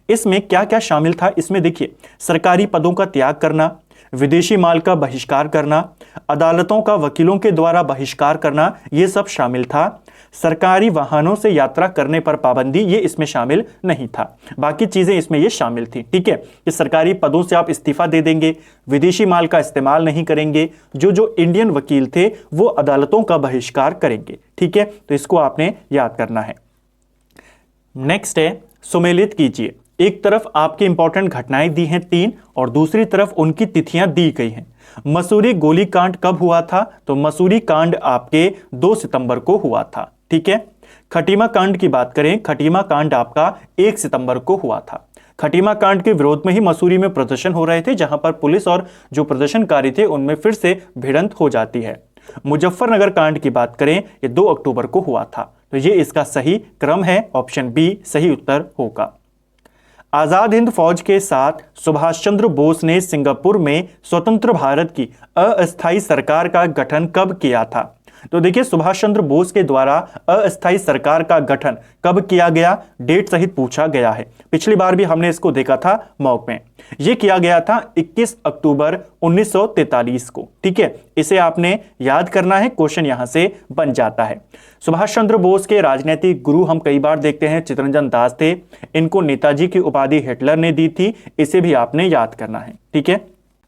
इसमें क्या क्या शामिल था? इसमें देखिए, सरकारी पदों का त्याग करना, विदेशी माल का बहिष्कार करना, अदालतों का वकीलों के द्वारा बहिष्कार करना, यह सब शामिल था। सरकारी वाहनों से यात्रा करने पर पाबंदी, ये इसमें शामिल नहीं था। बाकी चीजें इसमें ये शामिल थी। ठीक है, कि सरकारी पदों से आप इस्तीफा दे देंगे, विदेशी माल का इस्तेमाल नहीं करेंगे, जो इंडियन वकील थे वो अदालतों का बहिष्कार करेंगे। ठीक है, तो इसको आपने याद करना है। नेक्स्ट है, सुमेलित कीजिए। एक तरफ आपकी इंपॉर्टेंट घटनाएं दी हैं 3 और दूसरी तरफ उनकी तिथियां दी गई हैं। मसूरी गोलीकांड कब हुआ था? तो मसूरी कांड आपके 2 सितंबर को हुआ था। ठीक है। खटीमा कांड की बात करें, खटीमा कांड आपका 1 सितंबर को हुआ था। खटीमा कांड के विरोध में ही मसूरी में प्रदर्शन हो रहे थे, जहां पर पुलिस और जो प्रदर्शनकारी थे उनमें फिर से भिड़ंत हो जाती है। मुजफ्फरनगर कांड की बात करें, ये 2 अक्टूबर को हुआ था। तो ये इसका सही क्रम है। ऑप्शन बी सही उत्तर होगा। आजाद हिंद फौज के साथ सुभाष चंद्र बोस ने सिंगापुर में स्वतंत्र भारत की अस्थायी सरकार का गठन कब किया था? तो देखिए, सुभाष चंद्र बोस के द्वारा अस्थायी सरकार का गठन कब किया गया, डेट सहित पूछा गया है। पिछली बार भी हमने इसको देखा था मॉक में। यह किया गया था 21 अक्टूबर 1943 को। ठीक है, इसे आपने याद करना है, क्वेश्चन यहां से बन जाता है। सुभाष चंद्र बोस के राजनीतिक गुरु हम कई बार देखते हैं, चित्तरंजन दास थे। इनको नेताजी की उपाधि हिटलर ने दी थी, इसे भी आपने याद करना है। ठीक है।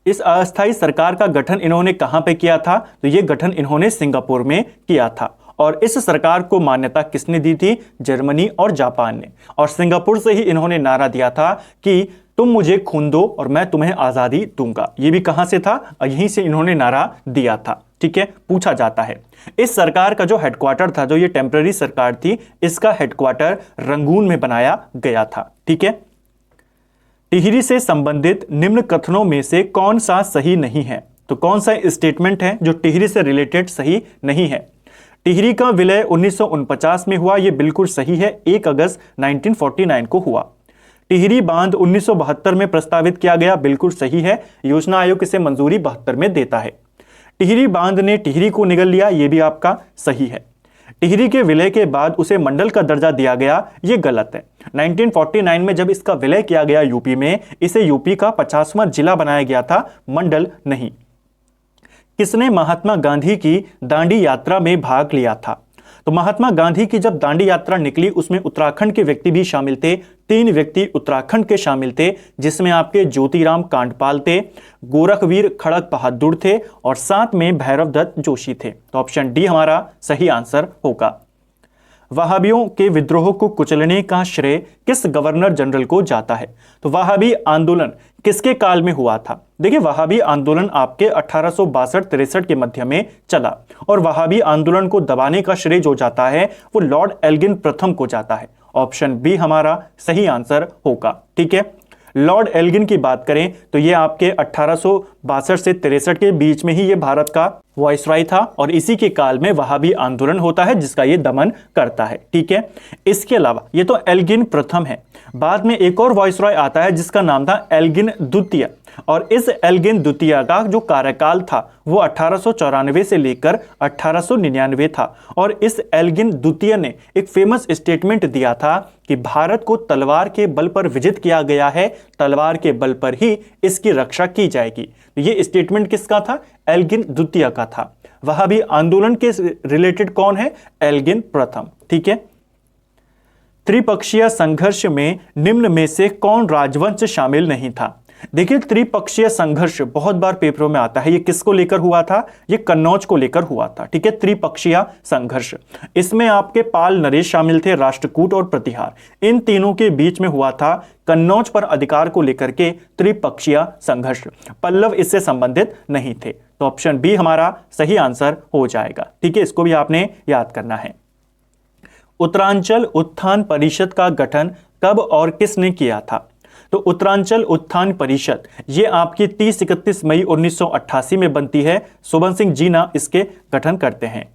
इस अस्थायी सरकार का गठन इन्होंने कहां पे किया था? तो यह गठन इन्होंने सिंगापुर में किया था। और इस सरकार को मान्यता किसने दी थी? जर्मनी और जापान ने। और सिंगापुर से ही इन्होंने नारा दिया था कि तुम मुझे खून दो और मैं तुम्हें आजादी दूंगा। ये भी कहां से था? यहीं से इन्होंने नारा दिया था। ठीक है, पूछा जाता है। इस सरकार का जो हेडक्वार्टर था, जो ये टेम्पररी सरकार थी, इसका हेडक्वार्टर रंगून में बनाया गया था। ठीक है। टिहरी से संबंधित निम्न कथनों में से कौन सा सही नहीं है? तो कौन सा स्टेटमेंट है जो टिहरी से रिलेटेड सही नहीं है? टिहरी का विलय 1949 में हुआ, यह बिल्कुल सही है। 1 अगस्त 1949 को हुआ। टिहरी बांध 1972 में प्रस्तावित किया गया, बिल्कुल सही है। योजना आयोग इसे मंजूरी 72 में देता है। टिहरी बांध ने टिहरी को निगल लिया, यह भी आपका सही है। टिहरी के विलय के बाद उसे मंडल का दर्जा दिया गया, यह गलत है। 1949 में जब इसका विलय किया गया यूपी में, इसे यूपी का 50वां जिला बनाया गया था, मंडल नहीं। किसने महात्मा गांधी की दांडी यात्रा में भाग लिया था? तो महात्मा गांधी की जब दांडी यात्रा निकली उसमें उत्तराखंड के व्यक्ति भी शामिल थे। 3 व्यक्ति उत्तराखंड के शामिल थे, जिसमें आपके ज्योतिराम कांडपाल थे, गोरखवीर खड़क बहादुर थे और साथ में भैरव दत्त जोशी थे। तो ऑप्शन डी हमारा सही आंसर होगा। वहाबियों के विद्रोह को कुचलने का श्रेय किस गवर्नर जनरल को जाता है? तो वहाबी आंदोलन किसके काल में हुआ था? देखिए, वहाबी आंदोलन आपके 1862-63 के मध्य में चला और वहाबी आंदोलन को दबाने का श्रेय जो जाता है वो लॉर्ड एल्गिन प्रथम को जाता है। ऑप्शन बी हमारा सही आंसर होगा। ठीक है, लॉर्ड एल्गिन की बात करें तो ये आपके 1862 से 63 के बीच में ही ये भारत का वाइसरॉय था और इसी के काल में वहाबी आंदोलन होता है जिसका ये दमन करता है। ठीक है, इसके अलावा ये तो एल्गिन प्रथम है, बाद में एक और वाइसरॉय आता है जिसका नाम था एल्गिन द्वितीय और इस एल्गिन द्वितीय का जो कार्यकाल था वो 1894 से लेकर 1899 था और इस एल्गिन द्वितीय ने एक फेमस स्टेटमेंट दिया था कि भारत को तलवार के बल पर विजित किया गया है, तलवार के बल पर ही इसकी रक्षा की जाएगी। ये स्टेटमेंट किसका था? एल्गिन द्वितीय का था। वहाबी आंदोलन के रिलेटेड कौन है? एल्गिन प्रथम। ठीक है, त्रिपक्षीय संघर्ष में निम्न में से कौन राजवंश शामिल नहीं था? देखिए, त्रिपक्षीय संघर्ष बहुत बार पेपरों में आता है। ये किसको लेकर हुआ था? ये कन्नौज को लेकर हुआ था। ठीक है, त्रिपक्षीय संघर्ष, इसमें आपके पाल नरेश शामिल थे, राष्ट्रकूट और प्रतिहार, इन तीनों के बीच में हुआ था कन्नौज पर अधिकार को लेकर के त्रिपक्षीय संघर्ष। पल्लव इससे संबंधित नहीं थे। तो ऑप्शन बी हमारा सही आंसर हो जाएगा। ठीक है, इसको भी आपने याद करना है। उत्तरांचल उत्थान परिषद का गठन कब और किसने किया था? तो उत्तरांचल उत्थान परिषद ये आपकी 30-31 मई 1988 में बनती है। सुबन सिंह जीना इसके गठन करते हैं।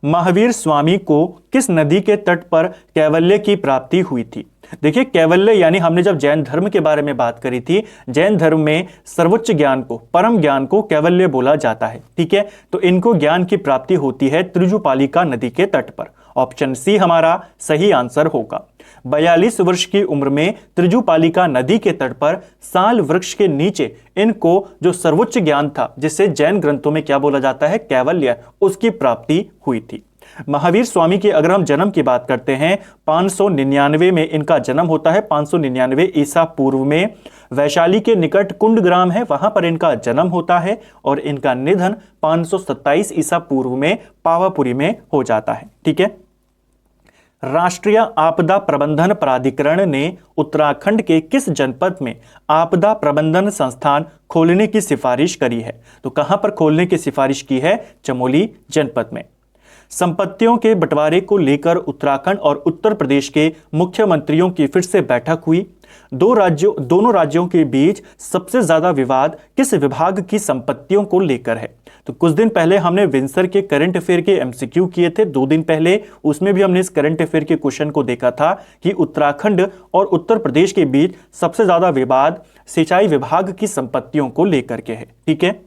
महावीर स्वामी को किस नदी के तट पर कैवल्य की प्राप्ति हुई थी? देखिए, कैवल्य यानी हमने जब जैन धर्म के बारे में बात करी थी, जैन धर्म में सर्वोच्च ज्ञान को, परम ज्ञान को कैवल्य बोला जाता है। ठीक है, तो इनको ज्ञान की प्राप्ति होती है त्रिजुपालिका नदी के तट पर। ऑप्शन सी हमारा सही आंसर होगा। 42 वर्ष की उम्र में त्रिजुपालिका नदी के तट पर साल वृक्ष के नीचे इनको जो सर्वोच्च ज्ञान था, जिसे जैन ग्रंथों में क्या बोला जाता है? कैवल्य, उसकी प्राप्ति हुई थी। महावीर स्वामी की अगर हम जन्म की बात करते हैं, 599 में इनका जन्म होता है। 599 ईसा पूर्व में वैशाली के निकट कुंड ग्राम है, वहां पर इनका जन्म होता है और इनका निधन 527 ईसा पूर्व में पावापुरी में हो जाता है। ठीक है, राष्ट्रीय आपदा प्रबंधन प्राधिकरण ने उत्तराखंड के किस जनपद में आपदा प्रबंधन संस्थान खोलने की सिफारिश करी है? तो कहां पर खोलने की सिफारिश की है? चमोली जनपद में। संपत्तियों के बंटवारे को लेकर उत्तराखंड और उत्तर प्रदेश के मुख्यमंत्रियों की फिर से बैठक हुई। दोनों राज्यों के बीच सबसे ज्यादा विवाद किस विभाग की संपत्तियों को लेकर है? तो कुछ दिन पहले हमने विंसर के करंट अफेयर के एमसीक्यू किए थे, 2 दिन पहले, उसमें भी हमने इस करंट अफेयर के क्वेश्चन को देखा था कि उत्तराखंड और उत्तर प्रदेश के बीच सबसे ज्यादा विवाद सिंचाई विभाग की संपत्तियों को लेकर के है। ठीक है,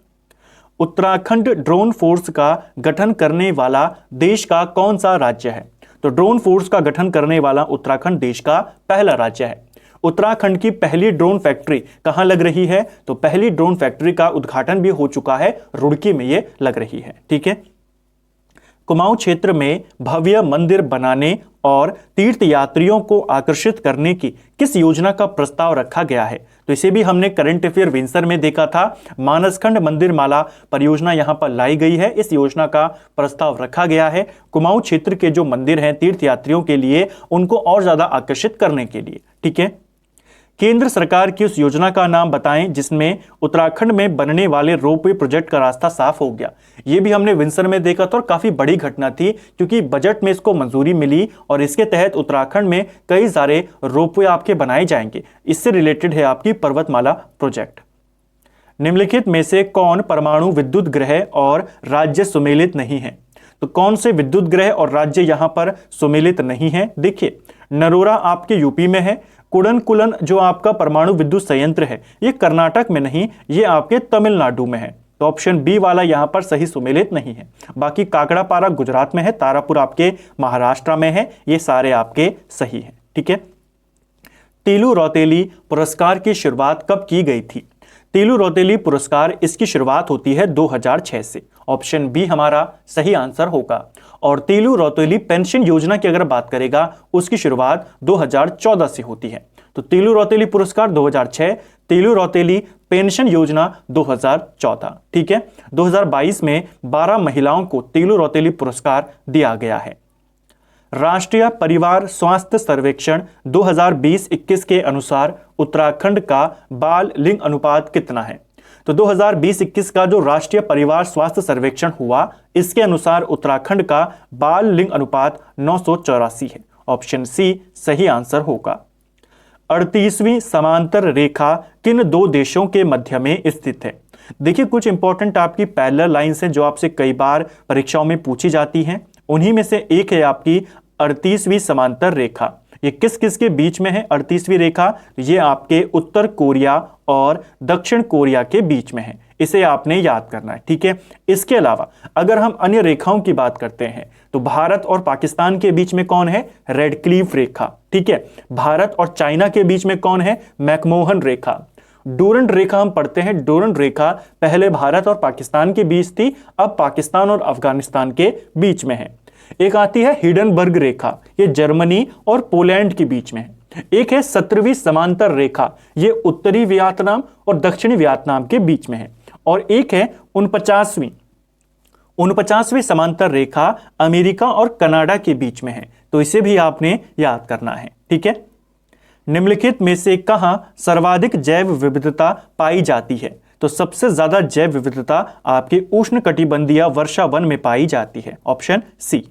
उत्तराखंड ड्रोन फोर्स का गठन करने वाला देश का कौन सा राज्य है? तो ड्रोन फोर्स का गठन करने वाला उत्तराखंड देश का पहला राज्य है। उत्तराखंड की पहली ड्रोन फैक्ट्री कहां लग रही है? तो पहली ड्रोन फैक्ट्री का उद्घाटन भी हो चुका है, रुड़की में ये लग रही है। ठीक है, कुमाऊं क्षेत्र में भव्य मंदिर बनाने और तीर्थ यात्रियों को आकर्षित करने की किस योजना का प्रस्ताव रखा गया है? तो इसे भी हमने करंट अफेयर विंसर में देखा था। मानसखंड मंदिर माला परियोजना यहां पर लाई गई है, इस योजना का प्रस्ताव रखा गया है कुमाऊं क्षेत्र के जो मंदिर हैं तीर्थ यात्रियों के लिए, उनको और ज्यादा आकर्षित करने के लिए। ठीक है, केंद्र सरकार की उस योजना का नाम बताएं जिसमें उत्तराखंड में बनने वाले रोपवे प्रोजेक्ट का रास्ता साफ हो गया। ये भी हमने विंसर में देखा था और काफी बड़ी घटना थी क्योंकि बजट में इसको मंजूरी मिली और इसके तहत उत्तराखंड में कई सारे रोपवे आपके बनाए जाएंगे। इससे रिलेटेड है आपकी पर्वतमाला प्रोजेक्ट। निम्नलिखित में से कौन परमाणु विद्युत गृह और राज्य सुमेलित नहीं है? तो कौन से विद्युत गृह और राज्य यहां पर सुमेलित नहीं है? देखिए, नरोरा आपके यूपी में है, कुडनकुलन जो आपका परमाणु विद्युत संयंत्र है ये कर्नाटक में नहीं, ये आपके तमिलनाडु में है। तो ऑप्शन बी वाला यहां पर सही सुमेलित नहीं है। बाकी काकड़ापारा गुजरात में है, तारापुर आपके महाराष्ट्र में है, ये सारे आपके सही हैं। ठीक है, तीलू रौतेली पुरस्कार की शुरुआत कब की गई थी? तीलू रौतेली पुरस्कार इसकी शुरुआत होती है 2006 से। ऑप्शन बी हमारा सही आंसर होगा। और तीलू रौतेली पेंशन योजना की अगर बात करेगा उसकी शुरुआत 2014 से होती है। तो तीलू रौतेली पुरस्कार 2006, तीलू रौतेली पेंशन योजना 2014। ठीक है, 2022 में 12 महिलाओं को तीलू रौतेली पुरस्कार दिया गया है। राष्ट्रीय परिवार स्वास्थ्य सर्वेक्षण 2020-21 के अनुसार उत्तराखंड का बाल लिंग अनुपात कितना है? तो 2020-21 का जो राष्ट्रीय परिवार स्वास्थ्य सर्वेक्षण हुआ, इसके अनुसार उत्तराखंड का बाल लिंग अनुपात 984 है। ऑप्शन सी सही आंसर होगा। 38वीं समांतर रेखा किन दो देशों के मध्य में स्थित है? देखिए, कुछ इंपॉर्टेंट आपकी पैरेलल लाइंस हैं जो आपसे कई बार परीक्षाओं में पूछी जाती हैं। उन्हीं में से एक है आपकी 38वीं समांतर रेखा। ये किस किस के बीच में है 38वीं रेखा? ये आपके उत्तर कोरिया और दक्षिण कोरिया के बीच में है। इसे आपने याद करना है। ठीक है, इसके अलावा अगर हम अन्य रेखाओं की बात करते हैं तो भारत और पाकिस्तान के बीच में कौन है? रेड क्लीफ रेखा। ठीक है, भारत और चाइना के बीच में कौन है? मैकमोहन रेखा। डूरंड रेखा हम पढ़ते हैं। डूरंड रेखा पहले भारत और पाकिस्तान के बीच थी, अब पाकिस्तान और अफगानिस्तान के बीच में है। एक आती है हिडनबर्ग रेखा, ये जर्मनी और पोलैंड के बीच में है। एक है 17वीं समांतर रेखा, ये उत्तरी वियतनाम और दक्षिणी वियतनाम के बीच में है। और एक है 49वीं समांतर रेखा अमेरिका और कनाडा के बीच में है। तो इसे भी आपने याद करना है। ठीक है, निम्नलिखित में से कहां सर्वाधिक जैव विविधता पाई जाती है? तो सबसे ज्यादा जैव विविधता आपके उष्णकटिबंधीय वर्षा वन में पाई जाती है। Option C.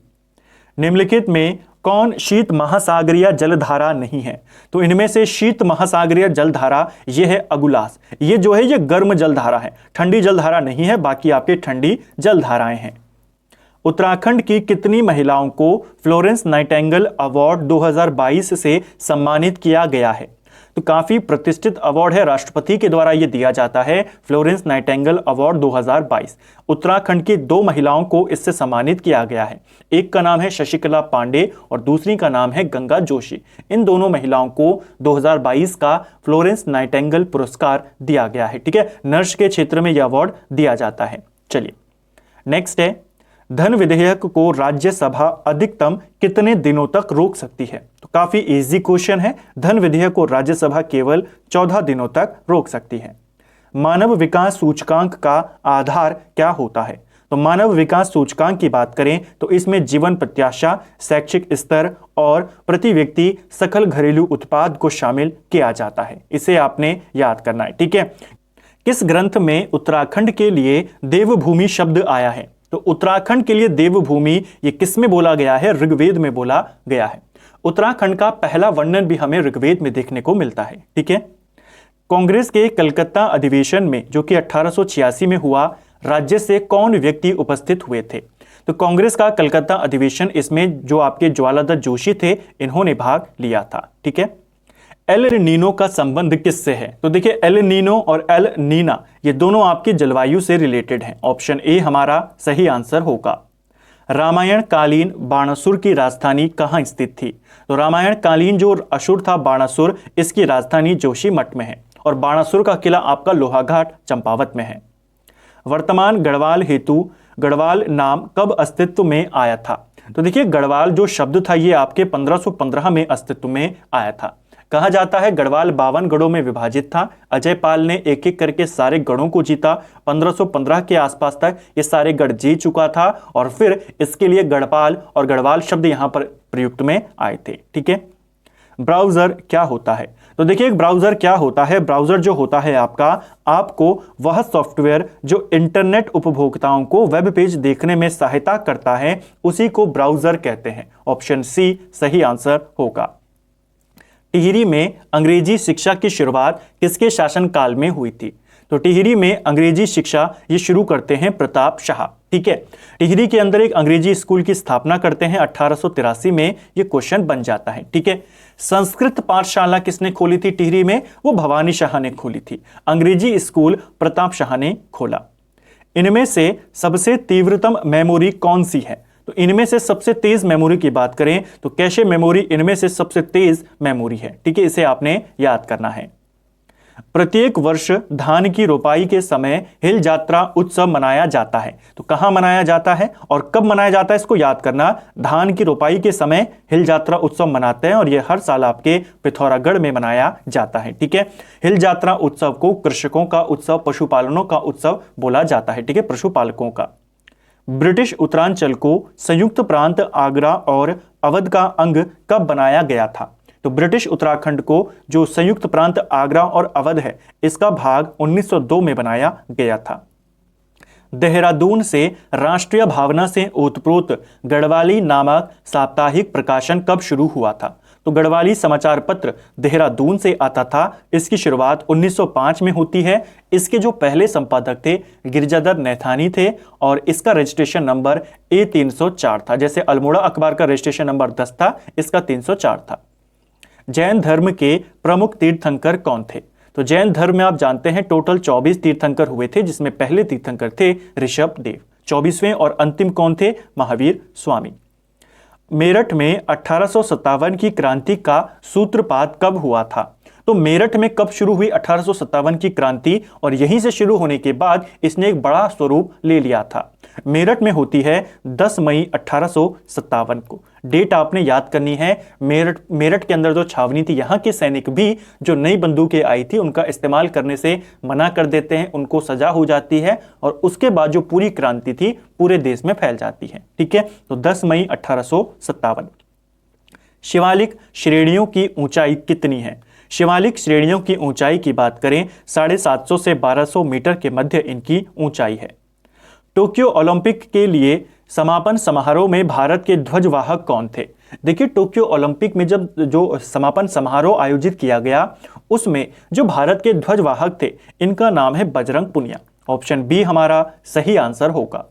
निम्नलिखित में कौन शीत महासागरीय जलधारा नहीं है? तो इनमें से शीत महासागरीय जलधारा ये है अगुलास। ये जो है ये गर्म जलधारा है, ठंडी जलधारा नहीं है, बाकी आपके ठंडी जलधाराएं हैं। उत्तराखंड की कितनी महिलाओं को फ्लोरेंस नाइटिंगेल अवार्ड 2022 से सम्मानित किया गया है? तो काफी प्रतिष्ठित अवार्ड है, राष्ट्रपति के द्वारा यह दिया जाता है, फ्लोरेंस नाइटिंगेल अवार्ड 2022। उत्तराखंड की 2 महिलाओं को इससे सम्मानित किया गया है। एक का नाम है शशिकला पांडे और दूसरी का नाम है गंगा जोशी। इन दोनों महिलाओं को 2022 का फ्लोरेंस नाइटिंगेल पुरस्कार दिया गया है। ठीक है, नर्स के क्षेत्र में यह अवार्ड दिया जाता है। चलिए नेक्स्ट है, धन विधेयक को राज्यसभा अधिकतम कितने दिनों तक रोक सकती है? तो काफी इजी क्वेश्चन है। धन विधेयक को राज्यसभा केवल 14 दिनों तक रोक सकती है। मानव विकास सूचकांक का आधार क्या होता है? तो मानव विकास सूचकांक की बात करें तो इसमें जीवन प्रत्याशा, शैक्षिक स्तर और प्रति व्यक्ति सकल घरेलू उत्पाद को शामिल किया जाता है। इसे आपने याद करना है। ठीक है, किस ग्रंथ में उत्तराखंड के लिए देवभूमि शब्द आया है? तो उत्तराखंड के लिए देवभूमि ये किस में बोला गया है? ऋग्वेद में बोला गया है। उत्तराखंड का पहला वर्णन भी हमें ऋग्वेद में देखने को मिलता है। ठीक है, कांग्रेस के कलकत्ता अधिवेशन में जो कि 1886 में हुआ, राज्य से कौन व्यक्ति उपस्थित हुए थे? तो कांग्रेस का कलकत्ता अधिवेशन, इसमें जो आपके ज्वालादत्त जोशी थे, इन्होंने भाग लिया था। ठीक है, एल नीनो का संबंध किससे है? तो देखिए, एल नीनो और एल नीना ये दोनों आपकी जलवायु से रिलेटेड हैं। ऑप्शन ए हमारा सही आंसर होगा। रामायण कालीन बाणासुर की राजधानी कहां स्थित थी? तो रामायण कालीन जो असुर था बाणासुर, इसकी राजधानी जोशीमठ में है और बाणासुर का किला आपका लोहाघाट चंपावत में है। वर्तमान गढ़वाल हेतु गढ़वाल नाम कब अस्तित्व में आया था? तो देखिए, गढ़वाल जो शब्द था ये आपके 1515 में अस्तित्व में आया था। कहा जाता है गढ़वाल 52 गढ़ों में विभाजित था। अजय पाल ने एक एक करके सारे गढ़ों को जीता। 1515 के आसपास तक ये सारे गढ़ जीत चुका था और फिर इसके लिए गढ़पाल और गढ़वाल शब्द यहां पर प्रयुक्त में आए थे। ठीक है, ब्राउजर क्या होता है? तो देखिए, ब्राउजर क्या होता है? ब्राउजर जो होता है आपको वह सॉफ्टवेयर जो इंटरनेट उपभोक्ताओं को वेब पेज देखने में सहायता करता है, उसी को ब्राउजर कहते हैं। ऑप्शन सी सही आंसर होगा। टिहरी में अंग्रेजी शिक्षा की शुरुआत किसके शासनकाल में हुई थी? तो टिहरी में अंग्रेजी शिक्षा ये शुरू करते हैं प्रताप शाह। ठीक है, टिहरी के अंदर एक अंग्रेजी स्कूल की स्थापना करते हैं 1883 में। ये क्वेश्चन बन जाता है। ठीक है, संस्कृत पाठशाला किसने खोली थी टिहरी में? वो भवानी शाह ने खोली थी। अंग्रेजी स्कूल प्रताप शाह ने खोला। इनमें से सबसे तीव्रतम मेमोरी कौन सी है? तो इनमें से सबसे तेज मेमोरी की बात करें तो कैशे मेमोरी इनमें से सबसे तेज मेमोरी है। ठीक है, इसे आपने याद करना है। प्रत्येक वर्ष धान की रोपाई के समय हिल जात्रा उत्सव मनाया जाता है। तो कहां मनाया जाता है और कब मनाया जाता है इसको याद करना। धान की रोपाई के समय हिल जात्रा उत्सव मनाते हैं और यह हर साल आपके पिथौरागढ़ में मनाया जाता है। ठीक है, हिल जात्रा उत्सव को कृषकों का उत्सव, पशुपालनों का उत्सव बोला जाता है। ठीक है, पशुपालकों का। ब्रिटिश उत्तरांचल को संयुक्त प्रांत आगरा और अवध का अंग कब बनाया गया था? तो ब्रिटिश उत्तराखंड को जो संयुक्त प्रांत आगरा और अवध है इसका भाग 1902 में बनाया गया था। देहरादून से राष्ट्रीय भावना से ओतप्रोत गढ़वाली नामक साप्ताहिक प्रकाशन कब शुरू हुआ था? तो गढ़वाली समाचार पत्र देहरादून से आता था। इसकी शुरुआत 1905 में होती है। इसके जो पहले संपादक थे गिरजाधर नैथानी थे और इसका रजिस्ट्रेशन नंबर A304 था। जैसे अल्मोड़ा अखबार का रजिस्ट्रेशन नंबर 10 था, इसका 304 था। जैन धर्म के प्रमुख तीर्थंकर कौन थे? तो जैन धर्म में आप जानते हैं टोटल 24 तीर्थंकर हुए थे, जिसमें पहले तीर्थंकर थे ऋषभ देव। 24वें और अंतिम कौन थे? महावीर स्वामी। मेरठ में 1857 की क्रांति का सूत्रपात कब हुआ था? तो मेरठ में कब शुरू हुई 1857 की क्रांति, और यहीं से शुरू होने के बाद इसने एक बड़ा स्वरूप ले लिया था। मेरठ में होती है 10 मई 1857 को। डेट आपने याद करनी है। मेरठ के अंदर जो छावनी थी, यहाँ के सैनिक भी जो नई बंदूकें आई थी उनका इस्तेमाल करने से मना कर देते हैं, उनको सजा हो जाती है और उसके बाद जो पूरी क्रांति थी पूरे देश में फैल जाती है। ठीक है, तो 10 मई 1857। शिवालिक श्रेणियों की ऊंचाई कितनी है? शिवालिक श्रेणियों की ऊंचाई की बात करें 750 से 1200 मीटर के मध्य इनकी ऊंचाई है। टोक्यो ओलंपिक के लिए समापन समारोह में भारत के ध्वजवाहक कौन थे? देखिए, टोक्यो ओलंपिक में जब जो समापन समारोह आयोजित किया गया उसमें जो भारत के ध्वजवाहक थे इनका नाम है बजरंग पुनिया। ऑप्शन बी हमारा सही आंसर होगा।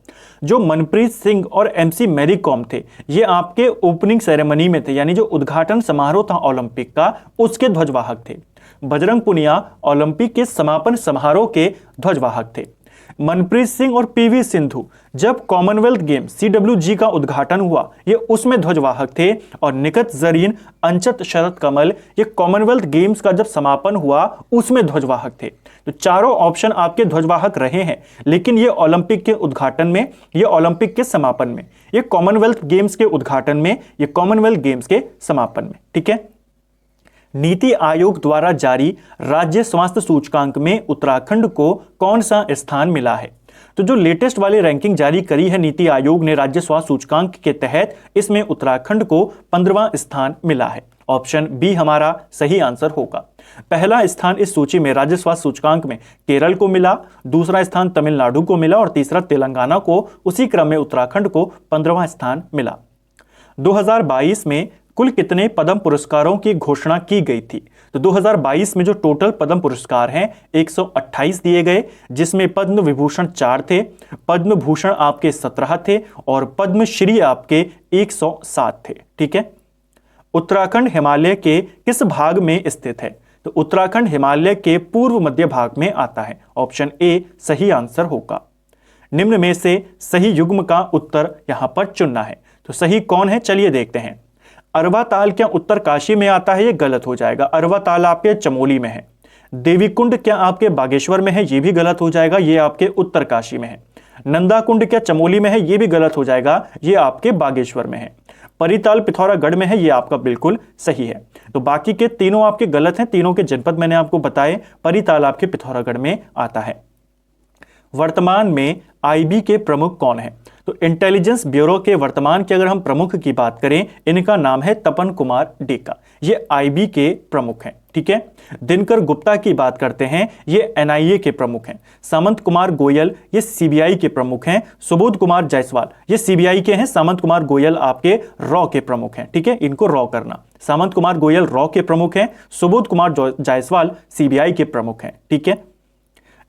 जो मनप्रीत सिंह और MC मैरी कॉम थे ये आपके ओपनिंग सेरेमनी में थे, यानी जो उद्घाटन समारोह था ओलंपिक का उसके ध्वजवाहक थे। बजरंग पुनिया ओलंपिक के समापन समारोह के ध्वजवाहक थे। मनप्रीत सिंह और PV सिंधु जब कॉमनवेल्थ गेम CWG का उद्घाटन हुआ ये उसमें ध्वजवाहक थे। और निखत जरीन, अंचत शरद कमल ये कॉमनवेल्थ गेम्स का जब समापन हुआ उसमें ध्वजवाहक थे। तो चारों ऑप्शन आपके ध्वजवाहक रहे हैं, लेकिन ये ओलंपिक के उद्घाटन में, ये ओलंपिक के समापन में, ये कॉमनवेल्थ गेम्स के उद्घाटन में, ये कॉमनवेल्थ गेम्स के समापन में। ठीक है, नीति आयोग द्वारा जारी राज्य स्वास्थ्य सूचकांक में उत्तराखंड को कौन सा स्थान मिला है? तो जो लेटेस्ट वाली रैंकिंग जारी करी है नीति आयोग ने राज्य स्वास्थ्य सूचकांक के तहत, इसमें उत्तराखंड को 15वां स्थान मिला है। ऑप्शन बी हमारा सही आंसर होगा। पहला स्थान इस सूची में राज्य स्वास्थ्य सूचकांक में केरल को मिला, दूसरा स्थान तमिलनाडु को मिला और तीसरा तेलंगाना को। उसी क्रम में उत्तराखंड को 15वां स्थान मिला। 2022 में कुल कितने पद्म पुरस्कारों की घोषणा की गई थी? तो 2022 में जो टोटल पद्म पुरस्कार हैं 128 दिए गए, जिसमें पद्म विभूषण 4 थे, पद्म भूषण आपके 17 थे और पद्मश्री आपके 107 थे। ठीक है, उत्तराखंड हिमालय के किस भाग में स्थित है? तो उत्तराखंड हिमालय के पूर्व मध्य भाग में आता है। ऑप्शन ए सही आंसर होगा। निम्न में से सही युग्म का उत्तर यहां पर चुनना है। तो सही कौन है, चलिए देखते हैं। अरवा ताल क्या उत्तरकाशी में आता है? ये गलत हो जाएगा। अरवा ताल आपके चमोली में है। देवी कुंड क्या आपके बागेश्वर में है? ये भी गलत हो जाएगा, ये आपके उत्तरकाशी में है। नंदा कुंड क्या चमोली में है? ये भी गलत हो जाएगा, ये आपके बागेश्वर में है। परिताल पिथौरागढ़ में है, ये आपका बिल्कुल सही है। तो बाकी के तीनों आपके गलत हैं। तीनों के जनपद मैंने आपको बताए, परिताल आपके पिथौरागढ़ में आता है। वर्तमान में IB के प्रमुख कौन है? तो इंटेलिजेंस ब्यूरो के वर्तमान के अगर हम प्रमुख की बात करें, इनका नाम है तपन कुमार डेका। ये IB के प्रमुख हैं। ठीक है, दिनकर गुप्ता की बात करते हैं, ये NIA के प्रमुख हैं। सामंत कुमार गोयल ये CBI के प्रमुख हैं। सुबोध कुमार जायसवाल ये CBI के हैं। सामंत कुमार गोयल आपके रॉ के प्रमुख हैं। ठीक है, इनको रॉ करना। सामंत कुमार गोयल रॉ के प्रमुख हैं, सुबोध कुमार जायसवाल CBI के प्रमुख हैं। ठीक है,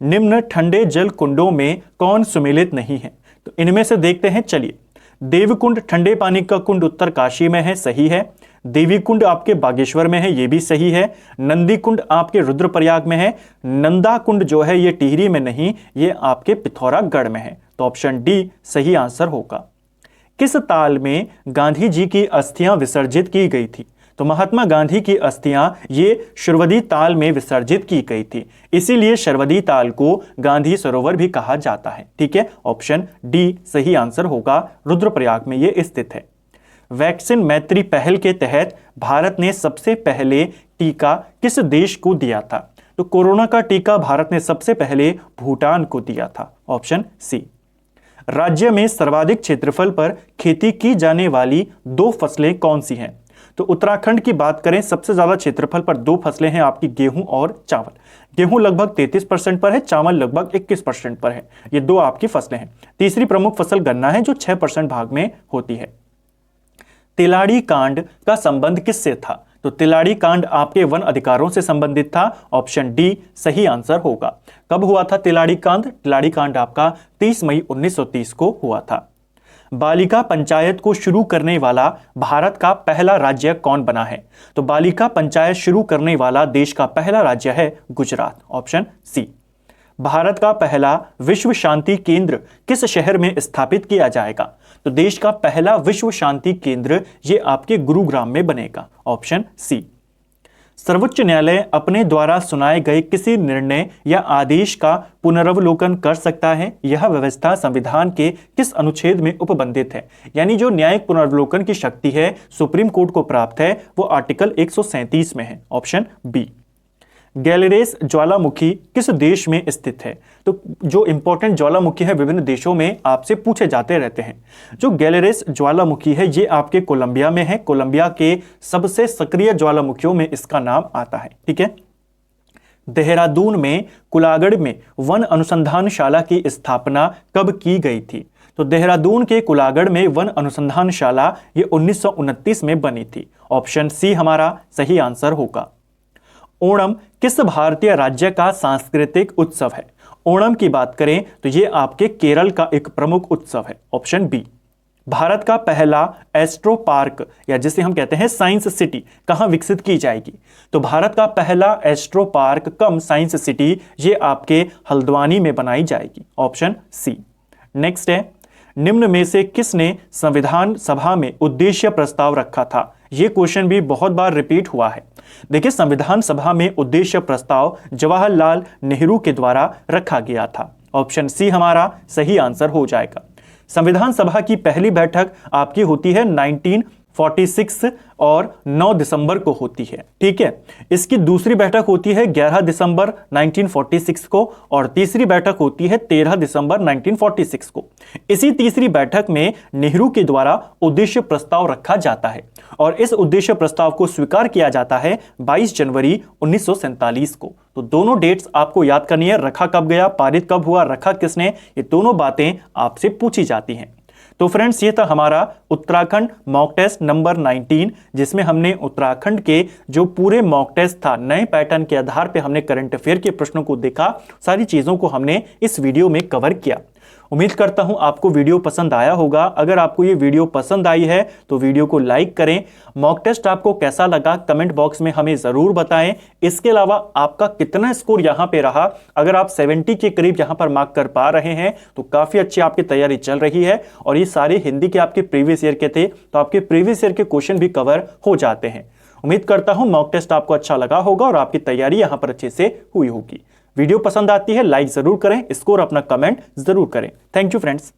निम्न ठंडे जल कुंडों में कौन सुमेलित नहीं है? तो इनमें से देखते हैं, चलिए। देवकुंड ठंडे पानी का कुंड उत्तरकाशी में है, सही है। देवी कुंड आपके बागेश्वर में है, ये भी सही है। नंदी कुंड आपके रुद्रप्रयाग में है। नंदा कुंड जो है ये टिहरी में नहीं, ये आपके पिथौरागढ़ में है। तो ऑप्शन डी सही आंसर होगा। किस ताल में गांधी जी की अस्थियां विसर्जित की गई थी? तो महात्मा गांधी की अस्थियां ये शरवदी ताल में विसर्जित की गई थी, इसीलिए शरवदी ताल को गांधी सरोवर भी कहा जाता है। ठीक है, ऑप्शन डी सही आंसर होगा, रुद्रप्रयाग में ये स्थित है। वैक्सीन मैत्री पहल के तहत भारत ने सबसे पहले टीका किस देश को दिया था? तो कोरोना का टीका भारत ने सबसे पहले भूटान को दिया था, ऑप्शन सी। राज्य में सर्वाधिक क्षेत्रफल पर खेती की जाने वाली 2 फसलें कौन सी हैं? तो उत्तराखंड की बात करें, सबसे ज्यादा क्षेत्रफल पर 2 फसलें हैं आपकी, गेहूं और चावल। गेहूं लगभग 33% पर है, चावल लगभग 21% पर है। ये 2 आपकी फसलें हैं। तीसरी प्रमुख फसल गन्ना है जो 6% भाग में होती है। तिलाड़ी कांड का संबंध किससे था? तो तिलाड़ी कांड आपके वन अधिकारों से संबंधित था, ऑप्शन डी सही आंसर होगा। कब हुआ था तिलाड़ी कांड? तिलाड़ी कांड आपका 30 मई 1930 को हुआ था। बालिका पंचायत को शुरू करने वाला भारत का पहला राज्य कौन बना है? तो बालिका पंचायत शुरू करने वाला देश का पहला राज्य है गुजरात, ऑप्शन सी। भारत का पहला विश्व शांति केंद्र किस शहर में स्थापित किया जाएगा? तो देश का पहला विश्व शांति केंद्र ये आपके गुरुग्राम में बनेगा, ऑप्शन सी। सर्वोच्च न्यायालय अपने द्वारा सुनाए गए किसी निर्णय या आदेश का पुनरावलोकन कर सकता है? यह व्यवस्था संविधान के किस अनुच्छेद में उपबंधित है? यानी जो न्यायिक पुनरावलोकन की शक्ति है सुप्रीम कोर्ट को प्राप्त है वो आर्टिकल 137 में है, ऑप्शन बी। गैलेरेस ज्वालामुखी किस देश में स्थित है? तो जो इंपॉर्टेंट ज्वालामुखी है विभिन्न देशों में आपसे पूछे जाते रहते हैं। जो गैलेरेस ज्वालामुखी है ये आपके कोलंबिया में है, कोलंबिया के सबसे सक्रिय ज्वालामुखियों में इसका नाम आता है। ठीक है, देहरादून में कुलागढ़ में वन अनुसंधानशाला की स्थापना कब की गई थी? तो देहरादून के कुलागढ़ में वन अनुसंधानशाला ये 1929 में बनी थी, ऑप्शन सी हमारा सही आंसर होगा। ओणम किस भारतीय राज्य का सांस्कृतिक उत्सव है? ओणम की बात करें तो ये आपके केरल का एक प्रमुख उत्सव है, ऑप्शन बी। भारत का पहला एस्ट्रो पार्क या जिसे हम कहते हैं साइंस सिटी कहां विकसित की जाएगी? तो भारत का पहला एस्ट्रो पार्क कम साइंस सिटी ये आपके हल्द्वानी में बनाई जाएगी, ऑप्शन सी। नेक्स्ट है, निम्न में से किसने संविधान सभा में उद्देश्य प्रस्ताव रखा था? यह क्वेश्चन भी बहुत बार रिपीट हुआ है। देखिए, संविधान सभा में उद्देश्य प्रस्ताव जवाहरलाल नेहरू के द्वारा रखा गया था, ऑप्शन सी हमारा सही आंसर हो जाएगा। संविधान सभा की पहली बैठक आपकी होती है 1946 और 9 दिसंबर को होती है। ठीक है, इसकी दूसरी बैठक होती है 11 दिसंबर 1946 को और तीसरी बैठक होती है 13 दिसंबर 1946 को। इसी तीसरी बैठक में नेहरू के द्वारा उद्देश्य प्रस्ताव रखा जाता है और इस उद्देश्य प्रस्ताव को स्वीकार किया जाता है 22 जनवरी 1947 को। तो दोनों डेट्स आपको याद करनी है, रखा कब गया, पारित कब हुआ, रखा किसने, ये दोनों बातें आपसे पूछी जाती हैं। तो फ्रेंड्स, ये था हमारा उत्तराखंड मॉक टेस्ट नंबर 19, जिसमें हमने उत्तराखंड के जो पूरे मॉक टेस्ट था नए पैटर्न के आधार पे हमने करंट अफेयर के प्रश्नों को देखा, सारी चीजों को हमने इस वीडियो में कवर किया। उम्मीद करता हूं आपको वीडियो पसंद आया होगा। अगर आपको ये वीडियो पसंद आई है तो वीडियो को लाइक करें। मॉक टेस्ट आपको कैसा लगा कमेंट बॉक्स में हमें जरूर बताएं। इसके अलावा आपका कितना स्कोर यहां पे रहा, अगर आप 70 के करीब यहां पर मार्क कर पा रहे हैं तो काफी अच्छी आपकी तैयारी चल रही है और ये सारे हिंदी के आपके प्रीवियस ईयर के थे, तो आपके प्रीवियस ईयर के क्वेश्चन भी कवर हो जाते हैं। उम्मीद करता हूं मॉक टेस्ट आपको अच्छा लगा होगा और आपकी तैयारी यहां पर अच्छे से हुई होगी। वीडियो पसंद आती है लाइक जरूर करें, स्कोर अपना कमेंट जरूर करें। Thank you friends.